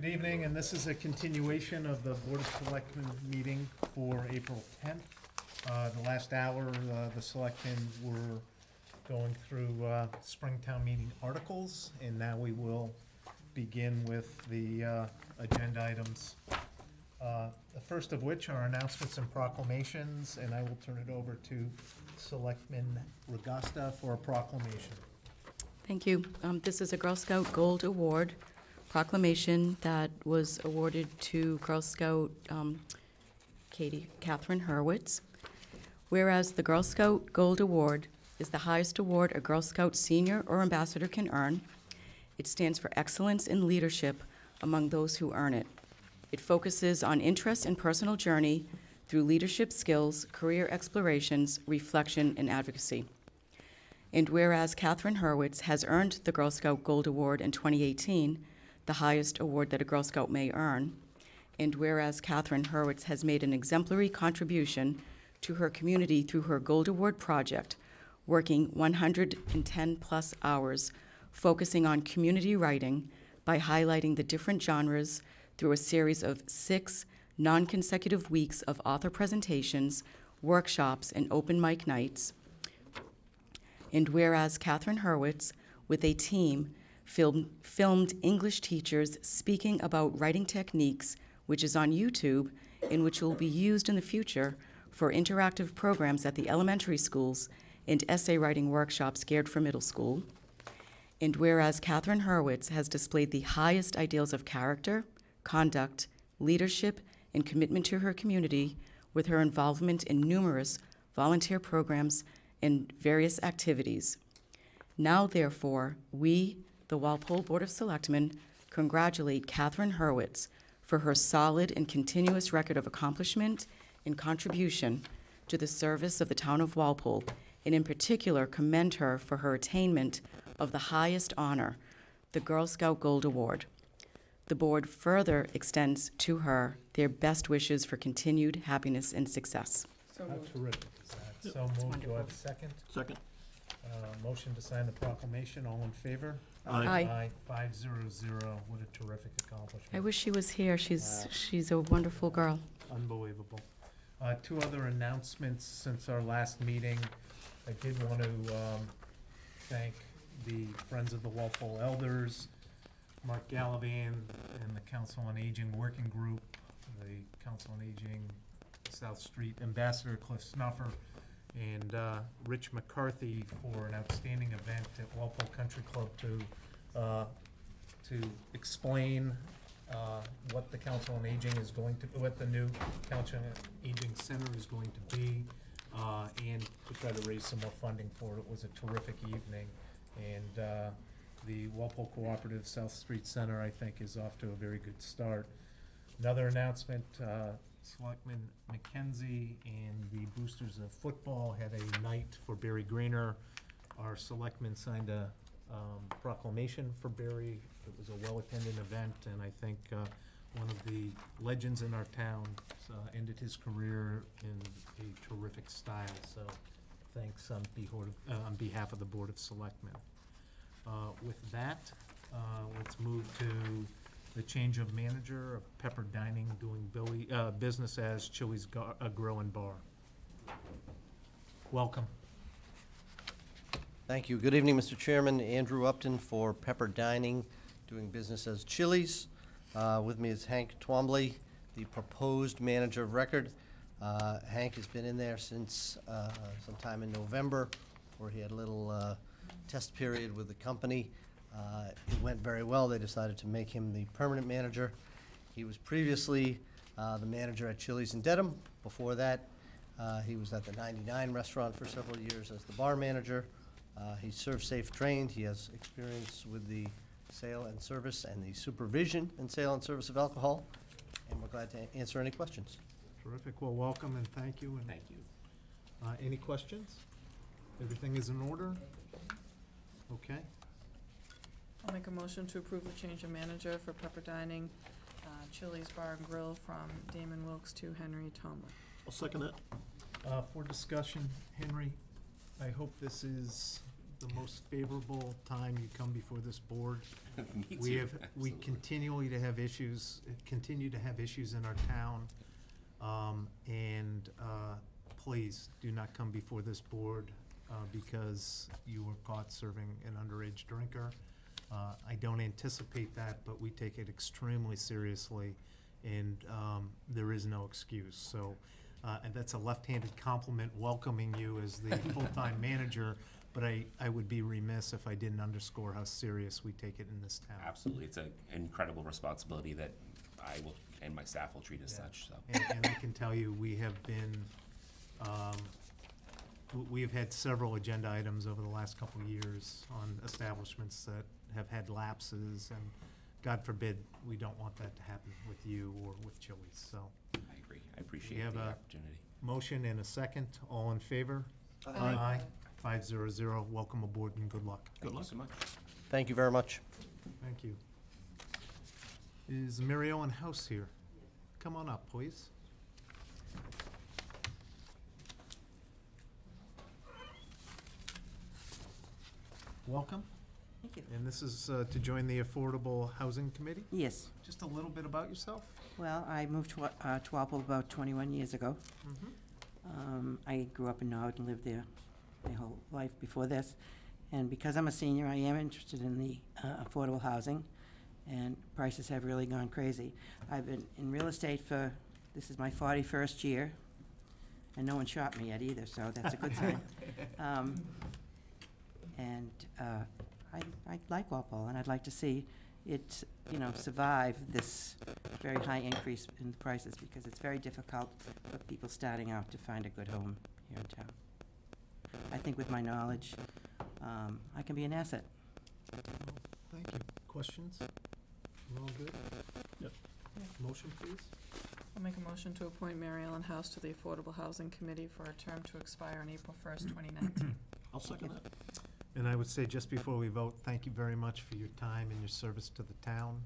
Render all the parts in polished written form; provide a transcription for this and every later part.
Good evening, and this is a continuation of the Board of Selectmen meeting for April 10th. The last hour, the selectmen were going through Springtown meeting articles, and now we will begin with the agenda items. The first of which are announcements and proclamations, and I will turn it over to Selectman Regasta for a proclamation. Thank you. This is a Girl Scout Gold Award proclamation that was awarded to Girl Scout Catherine Hurwitz. Whereas the Girl Scout Gold Award is the highest award a Girl Scout senior or ambassador can earn. It stands for excellence in leadership among those who earn it. It focuses on interest and personal journey through leadership skills, career explorations, reflection, and advocacy. And whereas Catherine Hurwitz has earned the Girl Scout Gold Award in 2018, the highest award that a Girl Scout may earn, and whereas Catherine Hurwitz has made an exemplary contribution to her community through her Gold Award project, working 110 plus hours, focusing on community writing by highlighting the different genres through a series of 6 non-consecutive weeks of author presentations, workshops, and open mic nights. And whereas Catherine Hurwitz, with a team, filmed English teachers speaking about writing techniques, which is on YouTube and which will be used in the future for interactive programs at the elementary schools and essay writing workshops geared for middle school. And whereas Catherine Hurwitz has displayed the highest ideals of character, conduct, leadership, and commitment to her community with her involvement in numerous volunteer programs and various activities. Now, therefore, we, the Walpole Board of Selectmen, congratulate Catherine Hurwitz for her solid and continuous record of accomplishment and contribution to the service of the town of Walpole, and in particular commend her for her attainment of the highest honor, the Girl Scout Gold Award. The board further extends to her their best wishes for continued happiness and success. How terrific is that? So moved. Do I have a second? Second. Motion to sign the proclamation. All in favor? Aye. 500. What a terrific accomplishment. I wish she was here. She's a wonderful girl. Unbelievable. 2 other announcements since our last meeting. I did want to thank the Friends of the Walpole Elders, Mark Gallivan, and the Council on Aging Working Group, the Council on Aging South Street Ambassador Cliff Snuffer, and Rich McCarthy for an outstanding event at Walpole Country Club to explain what the Council on Aging is going to, what the new Council on Aging Center is going to be, and to try to raise some more funding for it. It was a terrific evening, and the Walpole Cooperative South Street Center, I think, is off to a very good start. Another announcement, Selectman McKenzie and the Boosters of Football had a night for Barry Greener. Our selectmen signed a proclamation for Barry. It was a well-attended event, and I think one of the legends in our town ended his career in a terrific style. So thanks on behalf of the Board of Selectmen. With that, let's move to the change of manager of Pepper Dining, doing business as Chili's Grill and Bar. Welcome. Thank you. Good evening, Mr. Chairman. Andrew Upton for Pepper Dining, doing business as Chili's. With me is Hank Twombly, the proposed manager of record. Hank has been in there since sometime in November, where he had a little test period with the company. It went very well. They decided to make him the permanent manager. He was previously the manager at Chili's in Dedham. Before that, he was at the 99 restaurant for several years as the bar manager. He's serve safe trained. He has experience with the sale and service and the supervision and sale and service of alcohol. And we're glad to answer any questions. Terrific. Well, welcome and thank you. And Thank you. Any questions? Everything is in order? Okay. I'll make a motion to approve the change of manager for Pepper Dining, Chili's Bar and Grill from Damon Wilkes to Henry Tomlin. I'll second it. For discussion, Henry, I hope this is the most favorable time you come before this board. Me We too, have, we absolutely. continue to have issues in our town. Please do not come before this board, because you were caught serving an underage drinker. I don't anticipate that, but we take it extremely seriously, and, there is no excuse, so, and that's a left-handed compliment welcoming you as the full-time manager, but I would be remiss if I didn't underscore how serious we take it in this town. Absolutely, it's an incredible responsibility that I will, and my staff will treat as Yeah. such, so. And I can tell you, we have been, we have had several agenda items over the last couple of years on establishments that have had lapses, and God forbid, we don't want that to happen with you or with Chili's, so. I agree, I appreciate have the a- opportunity. Motion and a second, all in favor? Aye. 500, welcome aboard and good luck. Thank you so much. Thank you very much. Thank you. Is Mary Ellen House here? Come on up, please. Welcome, Thank you. and this is to join the Affordable Housing Committee. Yes. Just a little bit about yourself. Well, I moved to Walpole about 21 years ago. I grew up in Norwood and lived there my whole life before this. And because I'm a senior, I am interested in the affordable housing, and prices have really gone crazy. I've been in real estate this is my 41st year, and no one shot me yet either, so that's a good sign. I like Walpole, and I'd like to see it, survive this very high increase in the prices, because it's very difficult for people starting out to find a good home here in town. I think with my knowledge, I can be an asset. Thank you. Questions? We're all good? Yep. Motion, please? I'll make a motion to appoint Mary Ellen House to the Affordable Housing Committee for a term to expire on April 1st, 2019. I'll second that. And I would say, just before we vote, thank you very much for your time and your service to the town.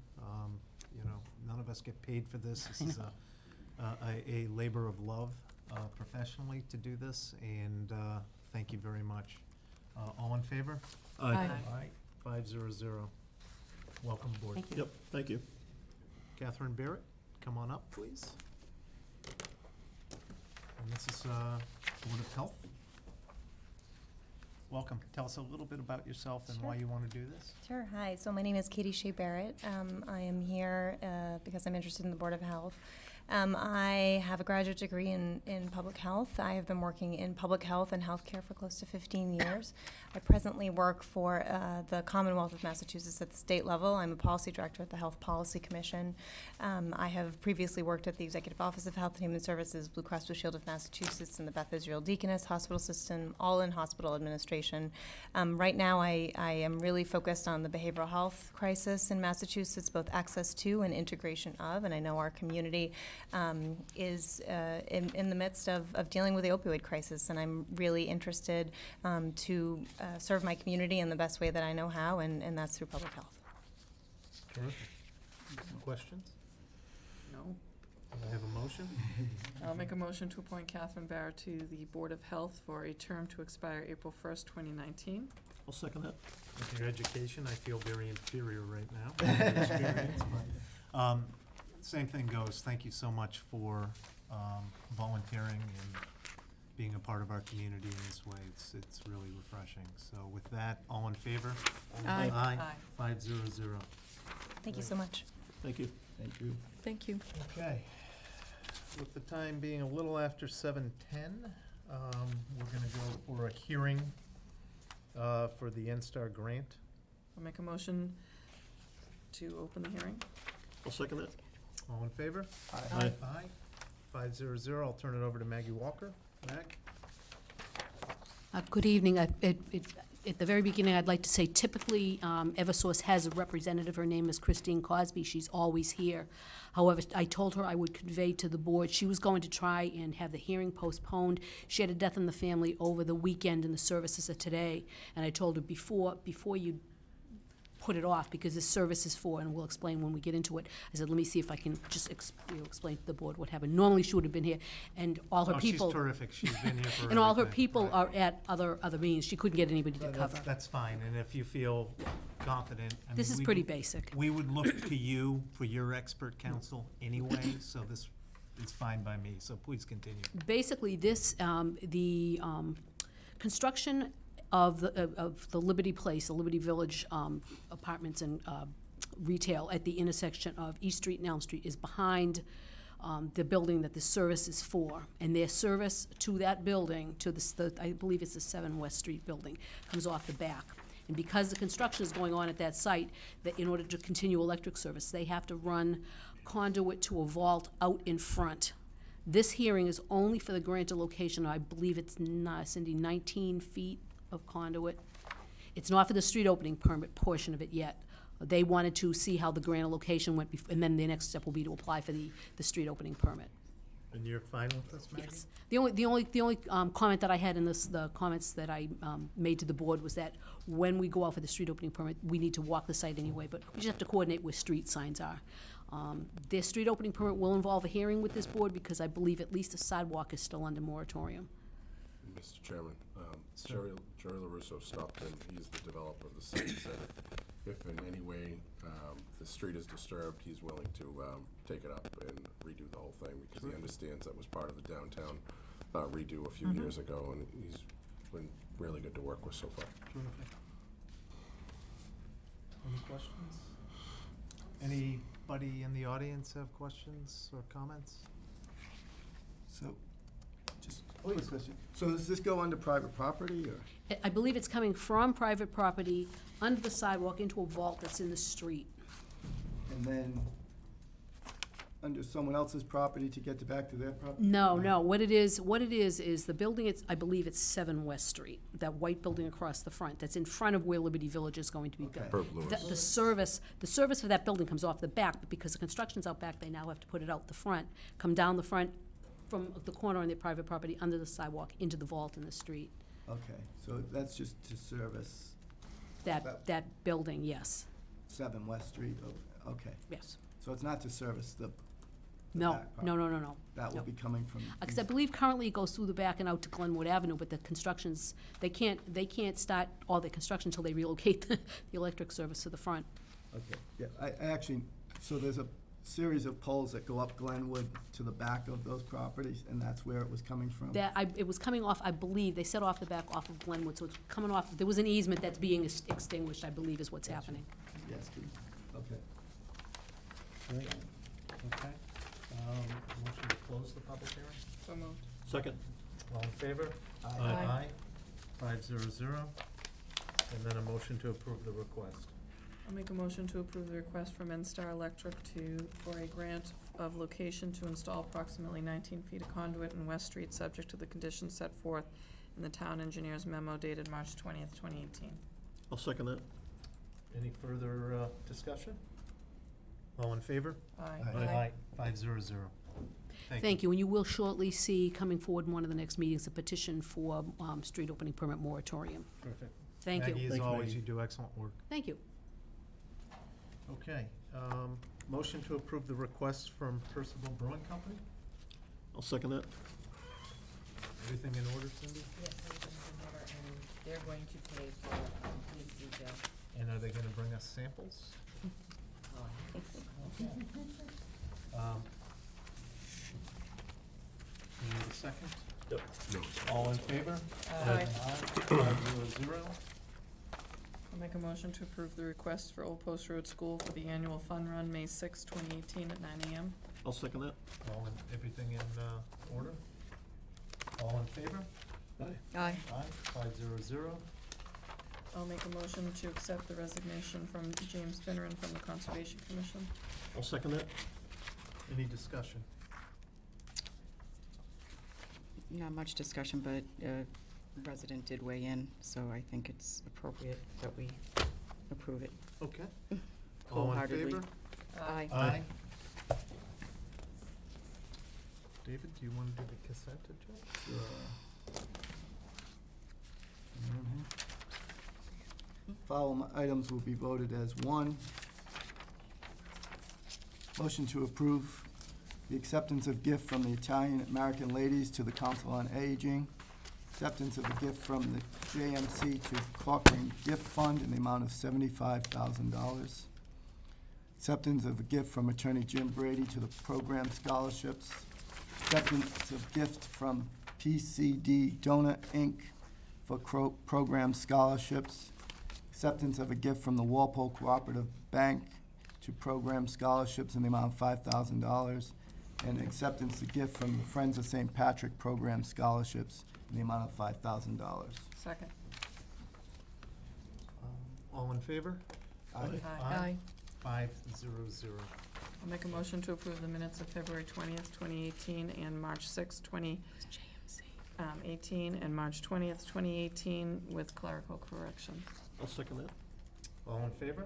None of us get paid for this. This is a labor of love professionally to do this, and thank you very much. All in favor? Aye. Aye. 500. Welcome aboard. Thank you. Yep, thank you. Catherine Barrett, come on up, please. And this is Board of Health. Welcome. Tell us a little bit about yourself and why Sure. you want to do this. Sure. Hi. So my name is Katie Shea Barrett. I am here because I'm interested in the Board of Health. I have a graduate degree in public health. I have been working in public health and healthcare for close to 15 years. I presently work for the Commonwealth of Massachusetts at the state level. I'm a policy director at the Health Policy Commission. I have previously worked at the Executive Office of Health and Human Services, Blue Cross Blue Shield of Massachusetts, and the Beth Israel Deaconess Hospital System, all in hospital administration. Right now, I am really focused on the behavioral health crisis in Massachusetts, both access to and integration of, and I know our community is in the midst of dealing with the opioid crisis, and I'm really interested to serve my community in the best way that I know how, and that's through public health. Terrific. Questions? No. Do I have a motion? I'll make a motion to appoint Catherine Barrett to the Board of Health for a term to expire April 1st, 2019. I'll second that. With your education, I feel very inferior right now. with your experience, but, same thing goes. Thank you so much for volunteering and being a part of our community in this way. It's really refreshing. So with that, all in favor? Aye. Aye. Aye. 500. Thank you so much. Thank you. Thank you. Thank you. Okay. With the time being a little after 7:10, we're gonna go for a hearing for the N-Star grant. I'll make a motion to open the hearing. I'll second that. All in favor? Aye. Aye. 500. I'll turn it over to Maggie Walker. Mag? Good evening. At the very beginning, I'd like to say typically Eversource has a representative. Her name is Christine Cosby. She's always here. However, I told her I would convey to the board she was going to try and have the hearing postponed. She had a death in the family over the weekend, and the services are today. And I told her before you put it off because this service is for, and we'll explain when we get into it. I said, let me see if I can just explain to the board what happened. Normally, she would have been here, and all her Oh, people. she's terrific, she's been here for And all her everything. people Right. are at other meetings. She couldn't get anybody to cover. That's fine, and if you feel confident, I mean, This is we pretty would- basic. We would look to you for your expert counsel anyway, so this is fine by me, so please continue. Basically, this, the construction of the Liberty Place, the Liberty Village apartments and retail at the intersection of East Street and Elm Street is behind the building that the service is for. And their service to that building, to I believe it's the 7 West Street building, comes off the back. And because the construction is going on at that site, that in order to continue electric service, they have to run conduit to a vault out in front. This hearing is only for the granted location, I believe it's, Cindy, 19 feet of conduit. It's not for the street opening permit portion of it yet. They wanted to see how the granted location went, and then the next step will be to apply for the street opening permit. And you're fine with this, Maggie? Yes. The only comment that I had in this, the comments that I made to the board was that when we go out for the street opening permit, we need to walk the site anyway, but we just have to coordinate where street signs are. Their street opening permit will involve a hearing with this board because I believe at least a sidewalk is still under moratorium. Mr. Chairman, Jerry LaRusso stopped in, he's the developer of the site, said if in any way the street is disturbed, he's willing to take it up and redo the whole thing, because he understands that was part of the downtown redo a few years ago, and he's been really good to work with so far. Terrific. Any questions? Anybody in the audience have questions or comments? So, just a quick question. So does this go under private property, or? I believe it's coming from private property under the sidewalk into a vault that's in the street. And then under someone else's property to get back to their property? No, what it is the building, I believe it's 7 West Street, that white building across the front, that's in front of where Liberty Village is going to be built. Okay. Herb Lewis. The service for that building comes off the back, but because the construction's out back, they now have to put it out the front, come down the front from the corner on their private property, under the sidewalk, into the vault in the street. Okay, so that's just to service That building, yes, 7 West Street, okay. yes. So it's not to service the No, back no. property. That will No. be coming from. Because I believe currently it goes through the back and out to Glenwood Avenue, but the constructions, they can't start all the construction until they relocate the electric service to the front. Okay, yeah, I actually, so there's a series of poles that go up Glenwood to the back of those properties, and that's where it was coming from? It was coming off, I believe, they set off the back off of Glenwood, so it's coming off, there was an easement that's being extinguished, I believe is what's happening. Yes, okay. Great. Okay. Motion to close the public hearing? So moved. Second. All in favor? Aye. 500. And then a motion to approve the request. I'll make a motion to approve the request from NSTAR Electric for a grant of location to install approximately 19 feet of conduit in West Street, subject to the conditions set forth in the town engineer's memo dated March 20th, 2018. I'll second that. Any further discussion? All in favor? Aye. 500. Thank you, and you will shortly see coming forward in one of the next meetings, a petition for street opening permit moratorium. Terrific. Thank you. Maggie, as Thank you, always, Maggie. you do excellent work. Thank you. Okay. Motion to approve the request from Percival Brewing Company. I'll second that. Everything in order, Cindy? Yes, everything's in order, and they're going to pay for police detail. And are they gonna bring us samples? Need a second? Yep. All in favor? Aye. 500. I'll make a motion to approve the request for Old Post Road School for the annual fun run, May 6, 2018 at 9 a.m. I'll second that. Everything in order? All in favor? Aye. Aye. 500. I'll make a motion to accept the resignation from James Finneran from the Conservation Commission. I'll second that. Any discussion? Not much discussion, but a resident did weigh in, so I think it's appropriate that we approve it. Okay. All in Wholeheartedly. favor? Aye. Aye. David, do you want to do the consent agenda? Following items will be voted as one. Motion to approve the acceptance of gift from the Italian American Ladies to the Council on Aging. Acceptance of a gift from the JMC to Cochrane Gift Fund in the amount of $75,000. Acceptance of a gift from Attorney Jim Brady to the program scholarships. Acceptance of gift from PCD Donor Inc. for program scholarships. Acceptance of a gift from the Walpole Cooperative Bank to program scholarships in the amount of $5,000. And acceptance of gift from the Friends of St. Patrick program scholarships in the amount of $5,000. Second. All in favor? Aye. 5-0-0. I'll make a motion to approve the minutes of February 20th, 2018, and March 6th, 2018, and March 20th, 2018, with clerical corrections. I'll second that. All in favor?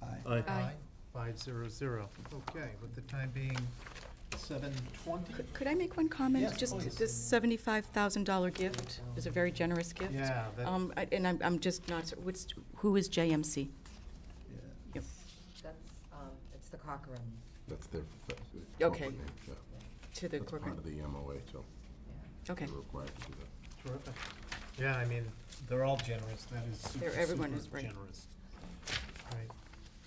Aye. Aye. 5-0-0. Okay, with the time being 7:20. Could I make one comment? Yes, Just please. this $75,000 gift is a very generous gift. Yeah, that, And I'm just not, who is JMC? Yep. That's, it's the Cochrane. That's their, Okay. corporate name, yeah. To the That's part corporate, of the MOA, so okay. they're required to do that. terrific. Yeah, I mean, they're all generous. That is super, Everyone super is, right. generous. Right.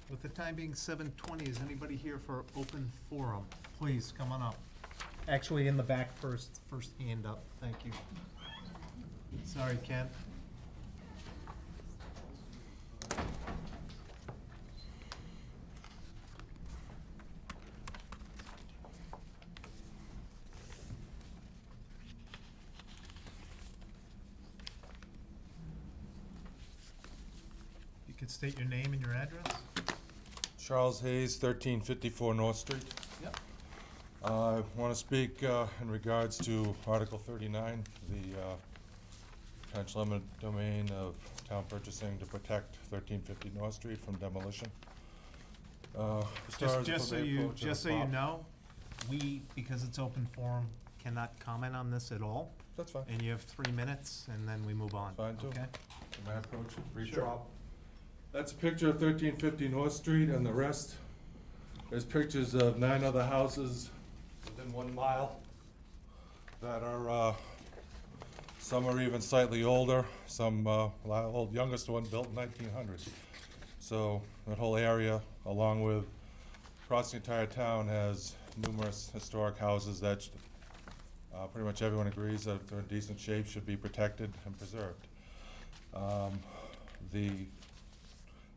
With the time being 7:20, is anybody here for open forum? Please, come on up. Actually, in the back first hand up. Thank you. Sorry, Ken. You could state your name and your address? Charles Hayes, 1354 North Street. Yep. I want to speak in regards to Article 39, the potential eminent domain of town purchasing to protect 1350 North Street from demolition. As far as the Just so approach you, of the just so you prop- know, we, because it's open forum, cannot comment on this at all. That's fine. And you have 3 minutes, and then we move on. Fine, too. Okay? My approach, brief Sure. prop. That's a picture of 1350 North Street, and the rest is pictures of 9 other houses within 1 mile that are, some are even slightly older, some, old, youngest one built in 1900. So that whole area, along with across the entire town, has numerous historic houses that pretty much everyone agrees that if they're in decent shape, should be protected and preserved. The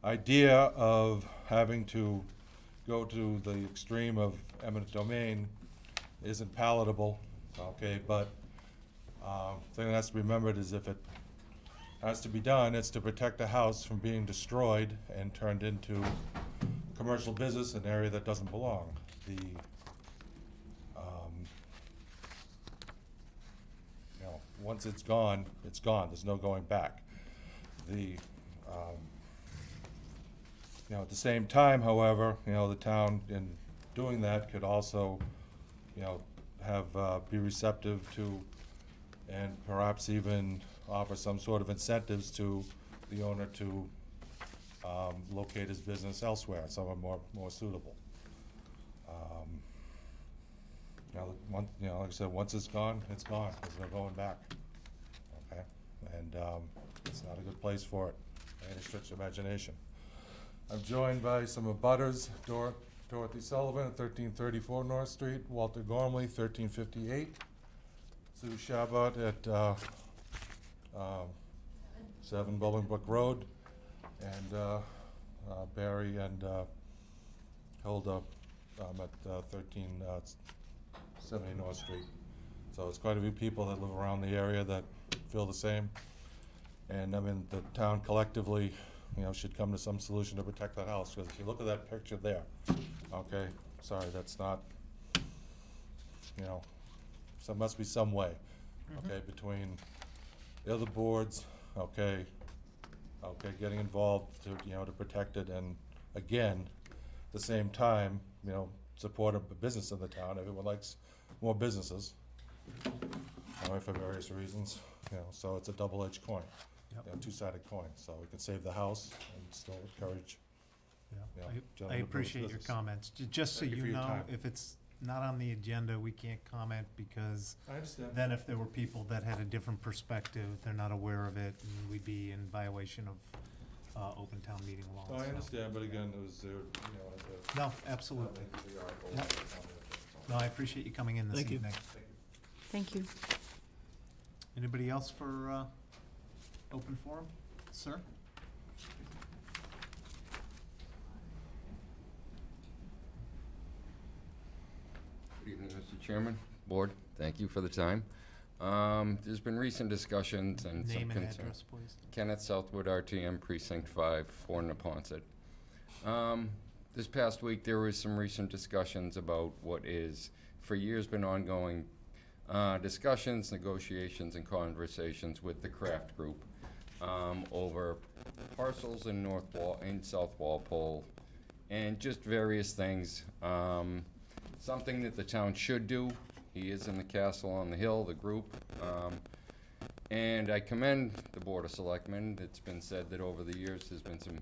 idea of having to go to the extreme of eminent domain isn't palatable, okay, but thing that has to be remembered is if it has to be done, it's to protect a house from being destroyed and turned into commercial business in an area that doesn't belong. The, you know, once it's gone, there's no going back. The, you know, at the same time, however, you know, the town in doing that could also, you know, have, be receptive to and perhaps even offer some sort of incentives to the owner to locate his business elsewhere, somewhere more suitable. You know, like I said, once it's gone, it's gone. There's no going back. Okay, and it's not a good place for it by any stretch of imagination. I'm joined by some abutters, Dorothy Sullivan at 1334 North Street, Walter Gormley, 1358, Sue Shabbat at 7 Bolingbrook Road, and Barry and Hilda at 1370 North Street. So it's quite a few people that live around the area that feel the same. And I mean, the town collectively, you know, should come to some solution to protect that house. Because if you look at that picture there, okay, sorry, that's not, you know, so must be some way, okay, between the other boards, okay, getting involved to, you know, to protect it, and again, at the same time, you know, support a business in the town. Everyone likes more businesses, for various reasons, you know, so it's a double-edged coin. Yep. you know, two-sided coin, so we can save the house and still encourage. Yeah, Yeah, I gentlemen, do appreciate your business. comments. Just so Thank you you for your know, time. if it's not on the agenda, we can't comment because I understand. then if there were people that had a different perspective, they're not aware of it, and we'd be in violation of open town meeting law. No, I so. understand, but again, it was, you know, as a. No, absolutely. The article Yep. on the agenda, so. No, I appreciate you coming in this Thank you. evening. Thank you. Anybody else for open forum? Sir? Good evening, Mr. Chairman, Board. Thank you for the time. There's been recent discussions and some Name and concerns. address, please. Kenneth Southwood, RTM Precinct 5, 4 Neponset. This past week, there was some recent discussions about what is, for years, been ongoing discussions, negotiations, and conversations with the Kraft Group over parcels in South Walpole, and just various things. Something that the town should do. He is in the castle on the hill, the group. And I commend the Board of Selectmen. It's been said that over the years, there's been some,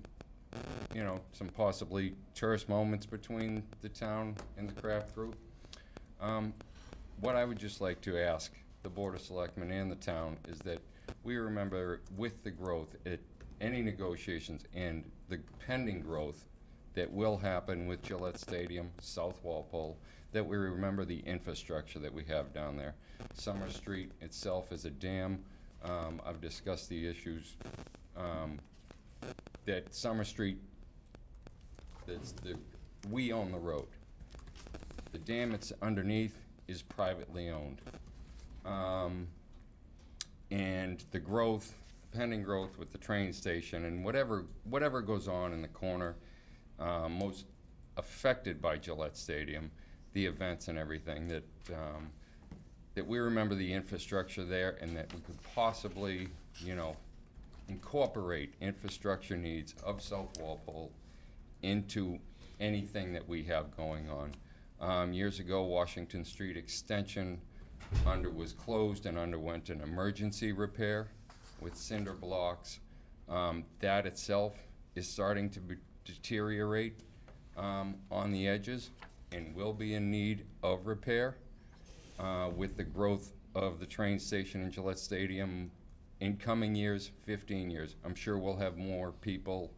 you know, some possibly terse moments between the town and the Kraft Group. What I would just like to ask the Board of Selectmen and the town is that we remember with the growth at any negotiations and the pending growth that will happen with Gillette Stadium, South Walpole, that we remember the infrastructure that we have down there. Summer Street itself is a dam. I've discussed the issues that Summer Street, we own the road. The dam that's underneath is privately owned. And the growth, pending growth with the train station and whatever goes on in the corner, most affected by Gillette Stadium, the events and everything, that we remember the infrastructure there and that we could possibly, you know, incorporate infrastructure needs of South Walpole into anything that we have going on. Years ago, Washington Street Extension was closed and underwent an emergency repair with cinder blocks. That itself is starting to deteriorate on the edges and will be in need of repair with the growth of the train station in Gillette Stadium in coming years, 15 years. I'm sure we'll have more people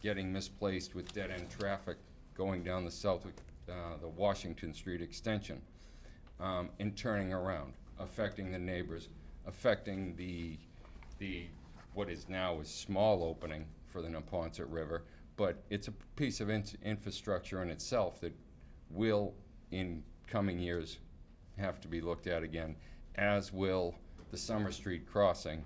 getting misplaced with dead-end traffic going down the Washington Street extension and turning around, affecting the neighbors, affecting the what is now a small opening for the Neponset River, but it's a piece of infrastructure in itself that will, in coming years, have to be looked at again, as will the Summer Street crossing.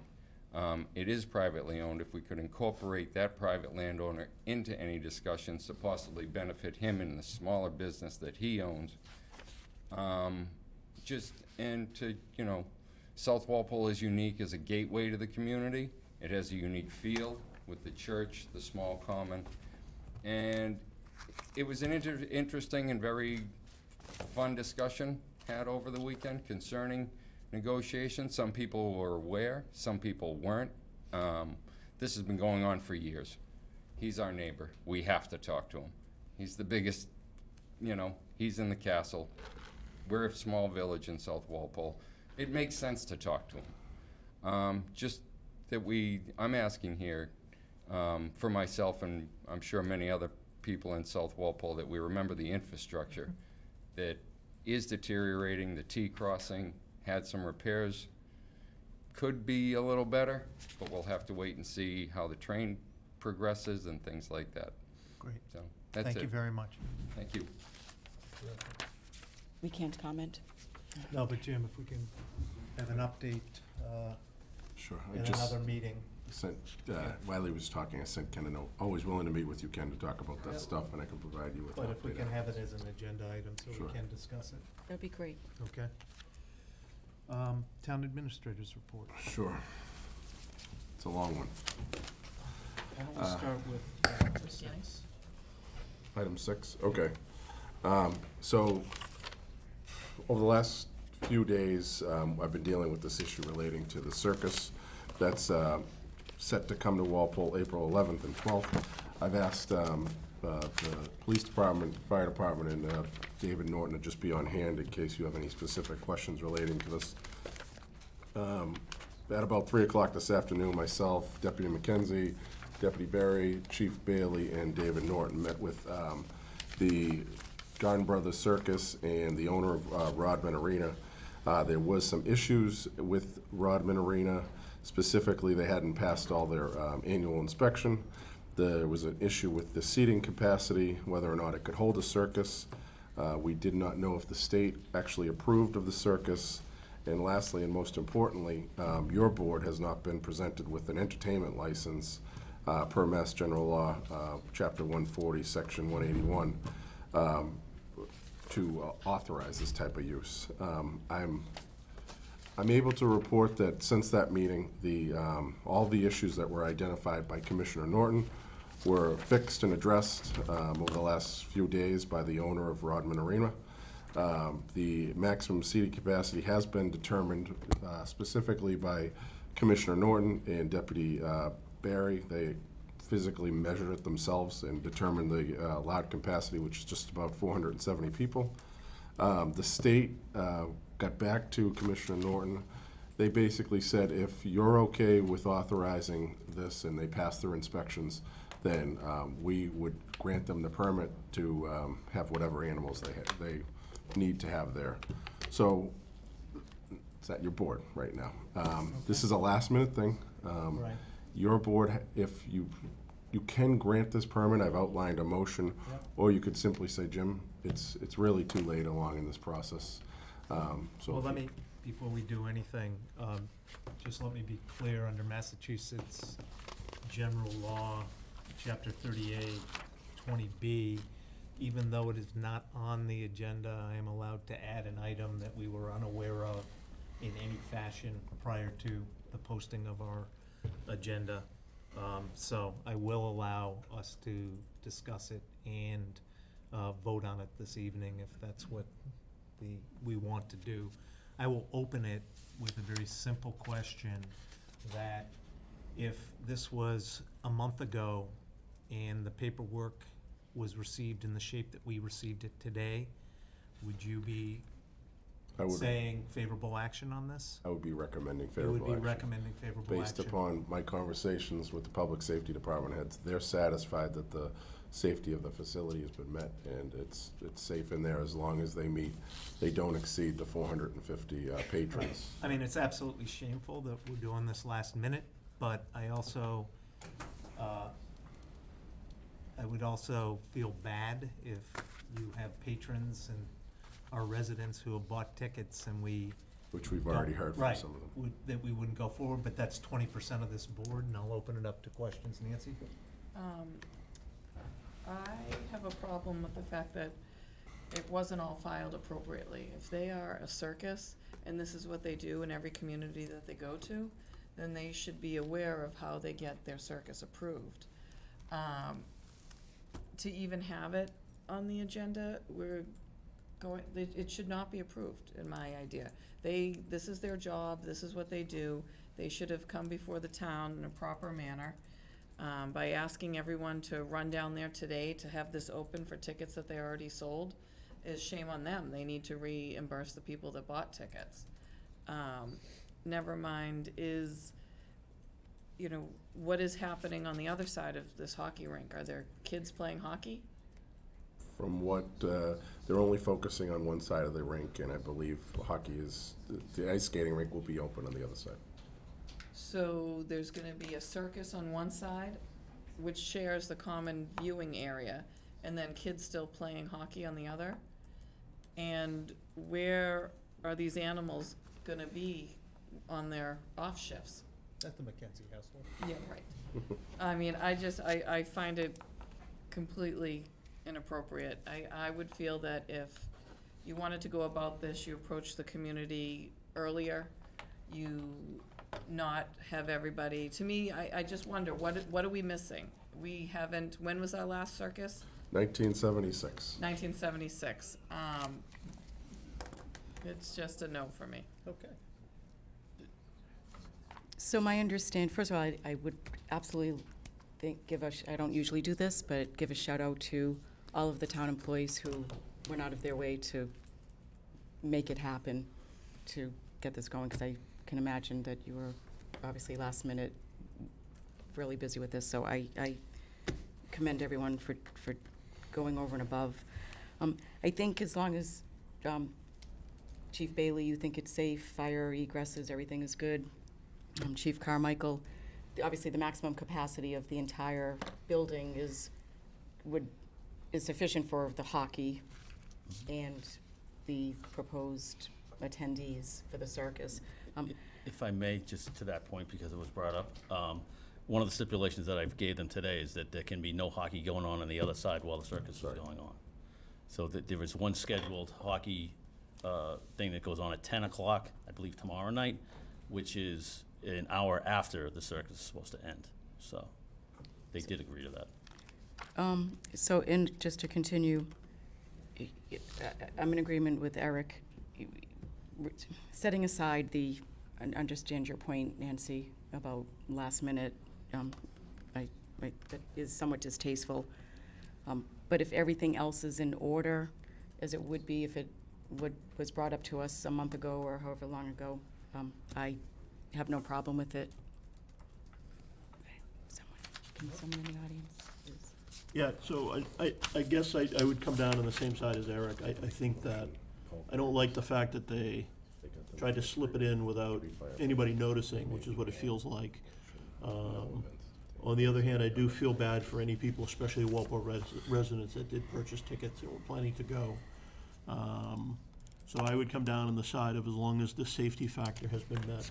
It is privately owned. If we could incorporate that private landowner into any discussions to possibly benefit him in the smaller business that he owns, you know, South Walpole is unique as a gateway to the community. It has a unique feel with the church, the small common, and it was an interesting and very fun discussion had over the weekend concerning negotiations. Some people were aware, some people weren't. This has been going on for years. He's our neighbor. We have to talk to him. He's the biggest, you know, he's in the castle. We're a small village in South Walpole. It makes sense to talk to him. Just that I'm asking here for myself and I'm sure many other people in South Walpole that we remember the infrastructure that is deteriorating. The T-crossing had some repairs, could be a little better, but we'll have to wait and see how the train progresses and things like that. Great. So that's it. Thank you very much. Thank you. We can't comment. No, but Jim, if we can have an update Sure. in another meeting. Sent, while he was talking, I sent Ken a note. Always willing to meet with you, Ken, to talk about that stuff, and I can provide you with an update. But if we can have it as an agenda item so Sure. we can discuss it. That'd be great. Okay. Town administrators report. Sure. It's a long one. Why don't we start with 6? Item 6, okay. So, over the last few days, I've been dealing with this issue relating to the circus that's set to come to Walpole April 11th and 12th. I've asked the police department, fire department, and David Norton to just be on hand in case you have any specific questions relating to this. At about 3 o'clock this afternoon, myself, Deputy McKenzie, Deputy Barry, Chief Bailey, and David Norton met with the Garden Brothers Circus and the owner of Rodman Arena. There was some issues with Rodman Arena. Specifically, they hadn't passed all their annual inspection. There was an issue with the seating capacity, whether or not it could hold a circus. We did not know if the state actually approved of the circus. And lastly, and most importantly, your board has not been presented with an entertainment license per Mass General Law, Chapter 140, Section 181, to authorize this type of use. I'm able to report that since that meeting, all the issues that were identified by Commissioner Norton were fixed and addressed over the last few days by the owner of Rodman Arena. The maximum seating capacity has been determined specifically by Commissioner Norton and Deputy Barry. They physically measured it themselves and determined the allowed capacity, which is just about 470 people. The state got back to Commissioner Norton. They basically said, if you're okay with authorizing this and they pass their inspections, then we would grant them the permit to have whatever animals they need to have there. So it's at your board right now. This is a last minute thing. Right. Your board, if you can grant this permit, I've outlined a motion, or you could simply say, Jim, it's really too late along in this process. So Well, let me, before we do anything, just let me be clear, under Massachusetts General Law, Chapter 38, 20B, even though it is not on the agenda, I am allowed to add an item that we were unaware of in any fashion prior to the posting of our agenda. So I will allow us to discuss it and vote on it this evening if that's what we want to do. I will open it with a very simple question that if this was a month ago and the paperwork was received in the shape that we received it today, would you be saying favorable action on this? I would be recommending You favorable action. would be recommending favorable action? Based upon my conversations with the public safety department heads, they're satisfied that the safety of the facility has been met, and it's safe in there as long as they don't exceed the 450 patrons. I mean, it's absolutely shameful that we're doing this last minute, but I also, I would also feel bad if you have patrons and our residents who have bought tickets and which we've already heard from some of them. That we wouldn't go forward, but that's 20% of this board, and I'll open it up to questions. Nancy? I have a problem with the fact that it wasn't all filed appropriately. If they are a circus, and this is what they do in every community that they go to, then they should be aware of how they get their circus approved. To even have it on the agenda, it should not be approved, in my idea. This is their job, this is what they do. They should have come before the town in a proper manner. By asking everyone to run down there today to have this open for tickets that they already sold is shame on them. They need to reimburse the people that bought tickets. Never mind what is happening on the other side of this hockey rink? Are there kids playing hockey? From what, they're only focusing on one side of the rink, and I believe hockey the ice skating rink will be open on the other side. So there's gonna be a circus on one side, which shares the common viewing area, and then kids still playing hockey on the other? And where are these animals gonna be on their off shifts? At the McKenzie household. Yeah, right. I mean, I find it completely inappropriate. I would feel that if you wanted to go about this, you approach the community earlier, you not have everybody, to me, I just wonder, what are we missing? We haven't, when was our last circus? 1976. 1976. It's just a no for me. Okay. So my first of all, I would absolutely I don't usually do this, but give a shout out to all of the town employees who went out of their way to make it happen, to get this going, because I can imagine that you were obviously last minute really busy with this, so I commend everyone for going over and above. I think as long as, Chief Bailey, you think it's safe, fire egresses, everything is good. Chief Carmichael, obviously the maximum capacity of the entire building is sufficient for the hockey and the proposed attendees for the circus. If I may, just to that point, because it was brought up, one of the stipulations that I gave them today is that there can be no hockey going on the other side while the circus is going on. So that there is one scheduled hockey thing that goes on at 10 o'clock, I believe tomorrow night, which is an hour after the circus is supposed to end. So they did agree to that. So just to continue, I'm in agreement with Eric. Setting aside I understand your point, Nancy, about last minute, that is somewhat distasteful. But if everything else is in order, as it would be if it was brought up to us a month ago or however long ago, I have no problem with it. Someone in the audience? Please. Yeah, so I guess I would come down on the same side as Eric. I think that, I don't like the fact that they tried to slip it in without anybody noticing, which is what it feels like. On the other hand, I do feel bad for any people, especially Walpole residents that did purchase tickets and were planning to go. So I would come down on the side of, as long as the safety factor has been met,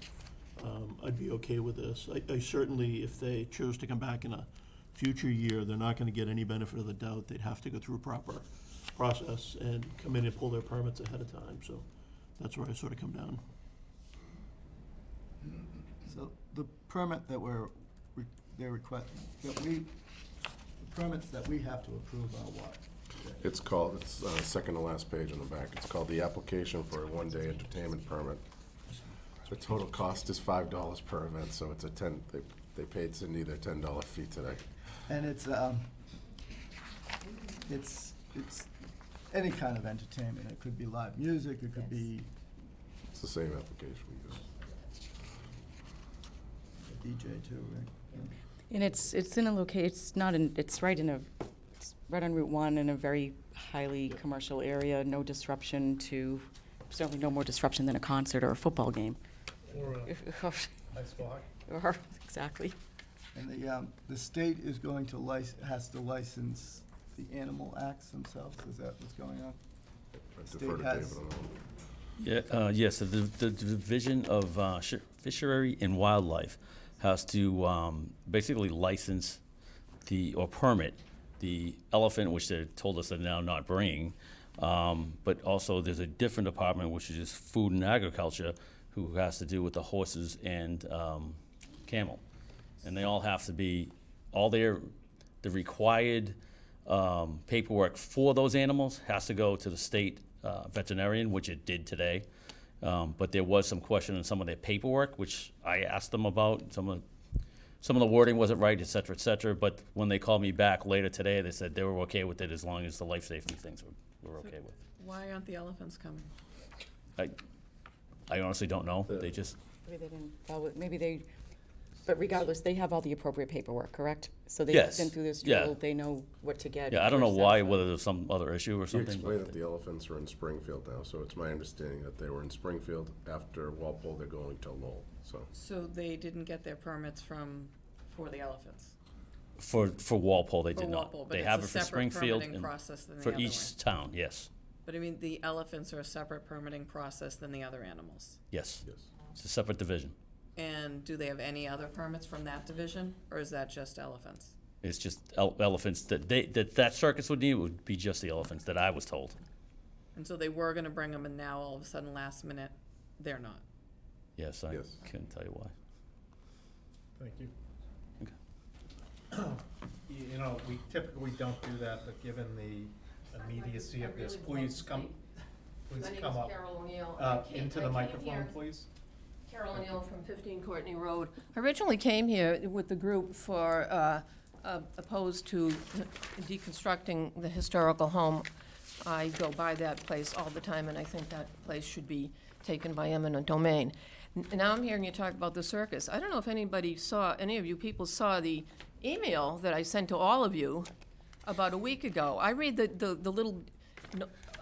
I'd be okay with this. I certainly, if they chose to come back in a future year, they're not gonna get any benefit of the doubt. They'd have to go through a proper process and come in and pull their permits ahead of time, so that's where I sort of come down. So the permit that they're requesting, the permits that we have to approve are what? It's called, it's second to last page on the back. It's called the application for a one-day entertainment permit. The total cost is $5 per event, so it's they paid Cindy their $10 fee today. And it's any kind of entertainment. It could be live music, it could be It's the same application we use. a DJ too, right? And it's in a location, it's right on Route 1 in a very highly commercial area, no disruption to, certainly no more disruption than a concert or a football game. Or high school hockey. Exactly. And the state is going to has to license the animal acts themselves, is that what's going on? I defer to David on that one. Yeah, yes, so the Division of Fishery and Wildlife has to basically license or permit the elephant, which they told us they're now not bringing, but also there's a different department, which is Food and Agriculture, who has to do with the horses and camel. And they all have to be, the required paperwork for those animals has to go to the state veterinarian, which it did today. But there was some question in some of their paperwork, which I asked them about. Some of the wording wasn't right, et cetera, but when they called me back later today, they said they were okay with it as long as the life safety things were okay with. Why aren't the elephants coming? I honestly don't know. They just, Maybe they didn't follow it, but regardless, they have all the appropriate paperwork, correct? So they've Yes. been through this Yeah. drill, they know what to get. yeah, I don't know first, why, second. whether there's some other issue or He something. explained that the elephants are in Springfield now, so it's my understanding that they were in Springfield. After Walpole, they're going to Lowell, so. So they didn't get their permits for the elephants? For Walpole, they For did Walpole, not. but They it's have a it for separate Springfield permitting and process than the for other each town, yes, But I mean, the elephants are a separate permitting process than the other animals. yes. Yes. It's a separate division. And do they have any other permits from that division, or is that just elephants? It's just elephants that circus would need would be just the elephants that I was told. And so they were gonna bring them, and now all of a sudden, last minute, they're not. Yes, I Yes. couldn't tell you why. Thank you. You know, we typically don't do that, but given the immediacy of this, please come up into the microphone, please. Carolyn Hill from 15 Courtney Road. I originally came here with the group for opposed to deconstructing the historical home. I go by that place all the time, and I think that place should be taken by eminent domain. Now I'm hearing you talk about the circus. I don't know if anybody saw, any of you people saw the email that I sent to all of you about a week ago. I read the little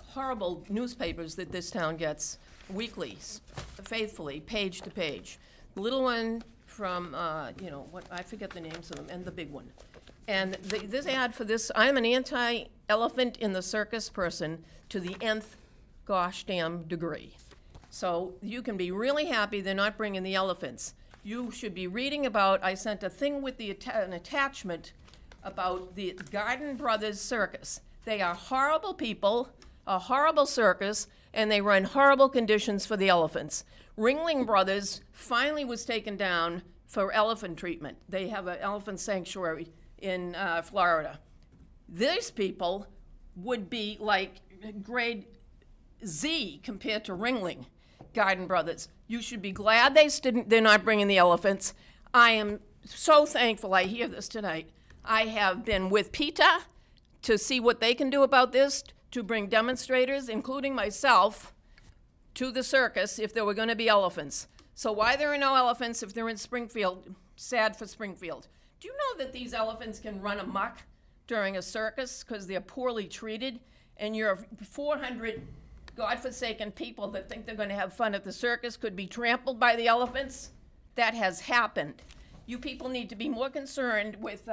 horrible newspapers that this town gets weekly, faithfully, page to page. The little one from, you know, what, I forget the names of them, and the big one. And this ad for this, I'm an anti-elephant in the circus person to the nth gosh damn degree. So you can be really happy they're not bringing the elephants. You should be reading about, I sent a thing with an attachment about the Garden Brothers Circus. They are horrible people, a horrible circus, and they run horrible conditions for the elephants. Ringling Brothers finally was taken down for elephant treatment. They have an elephant sanctuary in Florida. These people would be like grade Z compared to Ringling Garden Brothers. You should be glad they're not bringing the elephants. I am so thankful I hear this tonight. I have been with PETA to see what they can do about this, to bring demonstrators, including myself, to the circus if there were going to be elephants. So why there are no elephants if they're in Springfield? Sad for Springfield. Do you know that these elephants can run amok during a circus because they're poorly treated, and your 400 godforsaken people that think they're going to have fun at the circus could be trampled by the elephants? That has happened. You people need to be more concerned with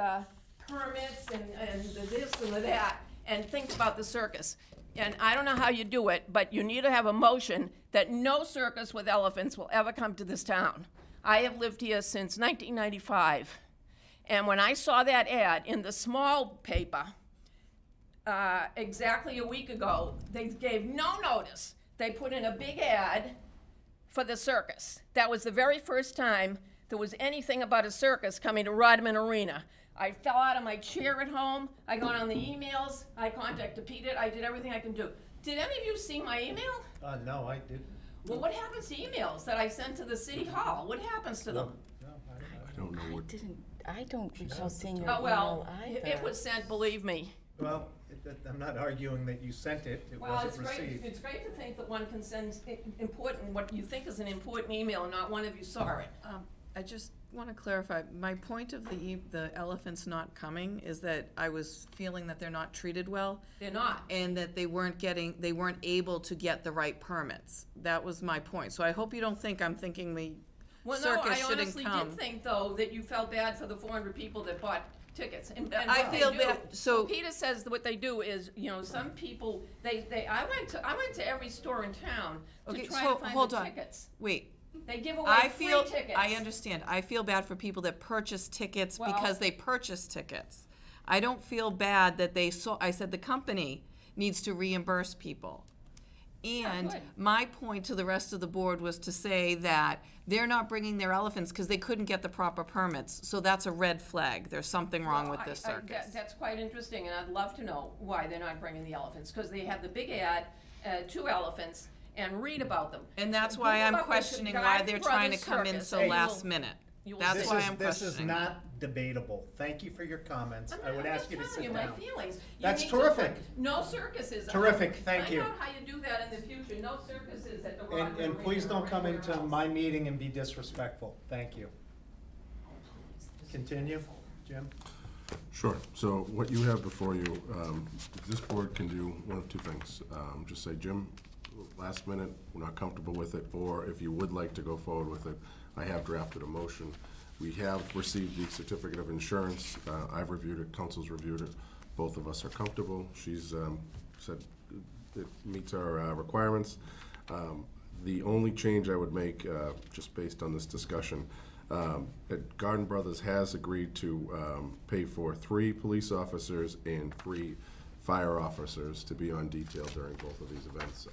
permits and the this and the that, and think about the circus. And I don't know how you do it, but you need to have a motion that no circus with elephants will ever come to this town. I have lived here since 1995. And when I saw that ad in the small paper exactly a week ago, they gave no notice. They put in a big ad for the circus. That was the very first time there was anything about a circus coming to Rodman Arena. I fell out of my chair at home. I got on the emails. I contacted Peter. I did everything I can do. Did any of you see my email? No, I didn't. Well, what happens to emails that I sent to the city hall? What happens to them? I don't know what. I don't recall seeing your Oh, well, email either. it was sent, believe me. Well, I'm not arguing that you sent it. It Well, wasn't it's great, received. it's great to think that one can send important, what you think is an important email, and not one of you saw it. I just want to clarify, my point of the elephants not coming is that I was feeling that they're not treated well. They're not. And that they weren't able to get the right permits. That was my point. So I hope you don't think I'm thinking the Well, no, circus I shouldn't honestly come. did think, though, that you felt bad for the 400 people that bought tickets. And I what they feel do- bad, so- Peter says that what they do is, you know, some people, I went to every store in town to Okay, try so to find hold the on. tickets. Wait. They give away free tickets. I understand. I feel bad for people that purchase tickets Well- because they purchase tickets. I don't feel bad that I said the company needs to reimburse people. And good. my point to the rest of the board was to say that they're not bringing their elephants because they couldn't get the proper permits. So that's a red flag. There's something wrong with this circus. That's quite interesting, and I'd love to know why they're not bringing the elephants, because they have the big ad, 2 elephants, and read about them. And that's why I'm Google up this questioning why Garden they're trying to Brothers come in Circus, so and last you'll- minute. you'll That's see. why I'm This is questioning. not debatable. Thank you for your comments. I would ask you to sit I'm just telling down. you my feelings. You That's need to- terrific. No circuses. Terrific, thank you. Find out how you do that in the future. No circuses at the Rodman And please Arena don't or come anywhere into else. my meeting and be disrespectful. Thank you. Continue, Jim? Sure. So what you have before you, this board can do one of two things. Just say, Jim, last minute, we're not comfortable with it, or if you would like to go forward with it, I have drafted a motion. We have received the certificate of insurance. I've reviewed it, council's reviewed it. Both of us are comfortable. She's said it meets our requirements. The only change I would make, just based on this discussion, Garden Brothers has agreed to pay for 3 police officers and 3 fire officers to be on detail during both of these events.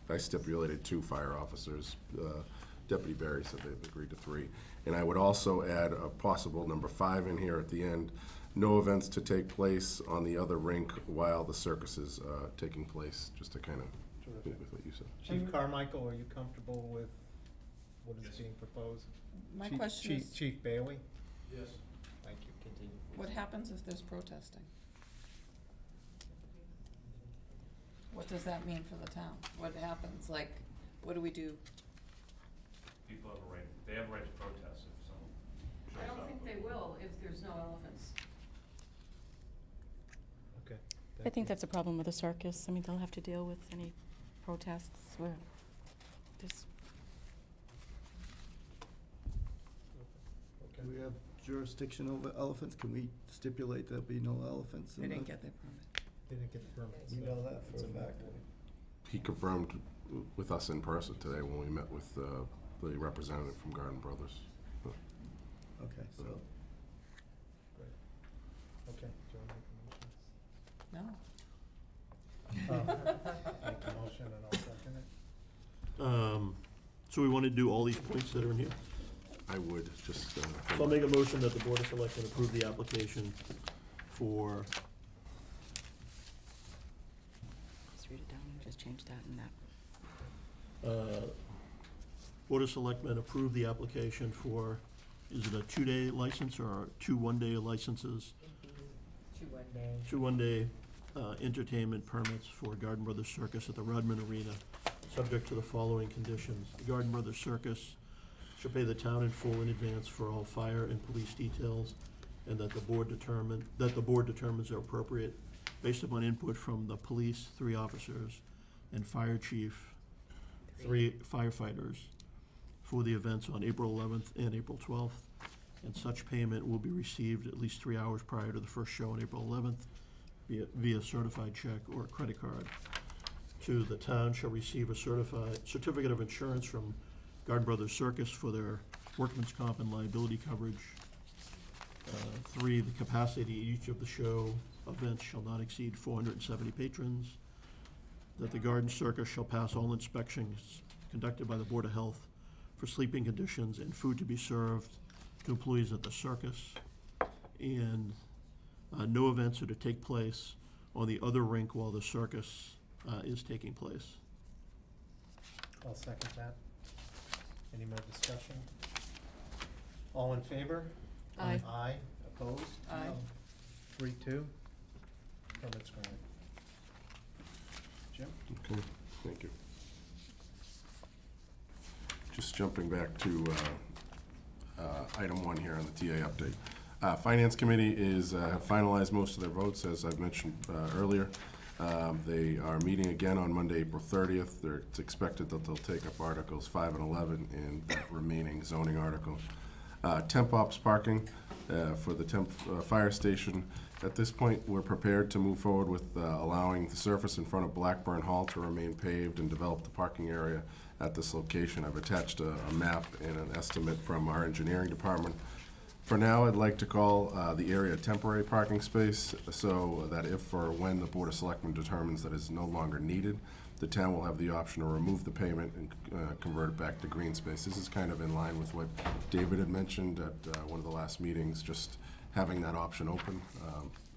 I stipulated 2 fire officers. Deputy Barry said they've agreed to 3. And I would also add a possible number 5 in here at the end. No events to take place on the other rink while the circus is taking place, just to kind of with what you said. Chief Carmichael, are you comfortable with what is being proposed? My Chief- question Chief- is- Chief Bailey? Yes. Thank you, continue. What happens if there's protesting? What does that mean for the town? What happens, like, what do we do? People have a right, they have a right to protest if someone shows I up. don't think they will if there's no elephants. Okay. I think that's a problem with the circus. I mean, they'll have to deal with any protests where there's, Do we have jurisdiction over elephants? Can we stipulate there'll be no elephants? They didn't get their permit. They didn't get the permit. We know that for a fact. He confirmed with us in person today when we met with the representative from Garden Brothers. Okay, so, Okay, do you want to make a motion? No. Make a motion and I'll second it. So we want to do all these points that are in here? I would just. So I'll make a motion that the Board of Selectmen approve the application for, just read it down and just change that and that. Board of Selectmen approve the application for, is it a 2-day license or 2 one-day licenses? 2 1-day. 2 one-day entertainment permits for Garden Brothers Circus at the Rodman Arena, subject to the following conditions. The Garden Brothers Circus shall pay the town in full in advance for all fire and police details, and that the board determines are appropriate based upon input from the police, 3 officers, and fire chief, 3 firefighters, for the events on April 11th and April 12th, and such payment will be received at least 3 hours prior to the first show on April 11th via certified check or credit card. 2, the town shall receive a certificate of insurance from Garden Brothers Circus for their workman's comp and liability coverage. 3, the capacity at each of the show events shall not exceed 470 patrons. That the Garden Circus shall pass all inspections conducted by the Board of Health for sleeping conditions and food to be served to employees at the circus. And no events are to take place on the other rink while the circus is taking place. I'll second that. Any more discussion? All in favor? Aye. Aye, opposed? Aye. 3-2, permits granted. Jim? Okay, thank you. Just jumping back to item 1 here on the TA update. Finance Committee have finalized most of their votes, as I've mentioned earlier. They are meeting again on Monday, April 30th. It's expected that they'll take up Articles 5 and 11 and that remaining zoning article. Temp ops parking for the temp fire station. At this point, we're prepared to move forward with allowing the surface in front of Blackburn Hall to remain paved and develop the parking area at this location. I've attached a map and an estimate from our engineering department. For now, I'd like to call the area a temporary parking space so that if or when the Board of Selectmen determines that it's no longer needed, the town will have the option to remove the payment and convert it back to green space. This is kind of in line with what David had mentioned at one of the last meetings, just having that option open.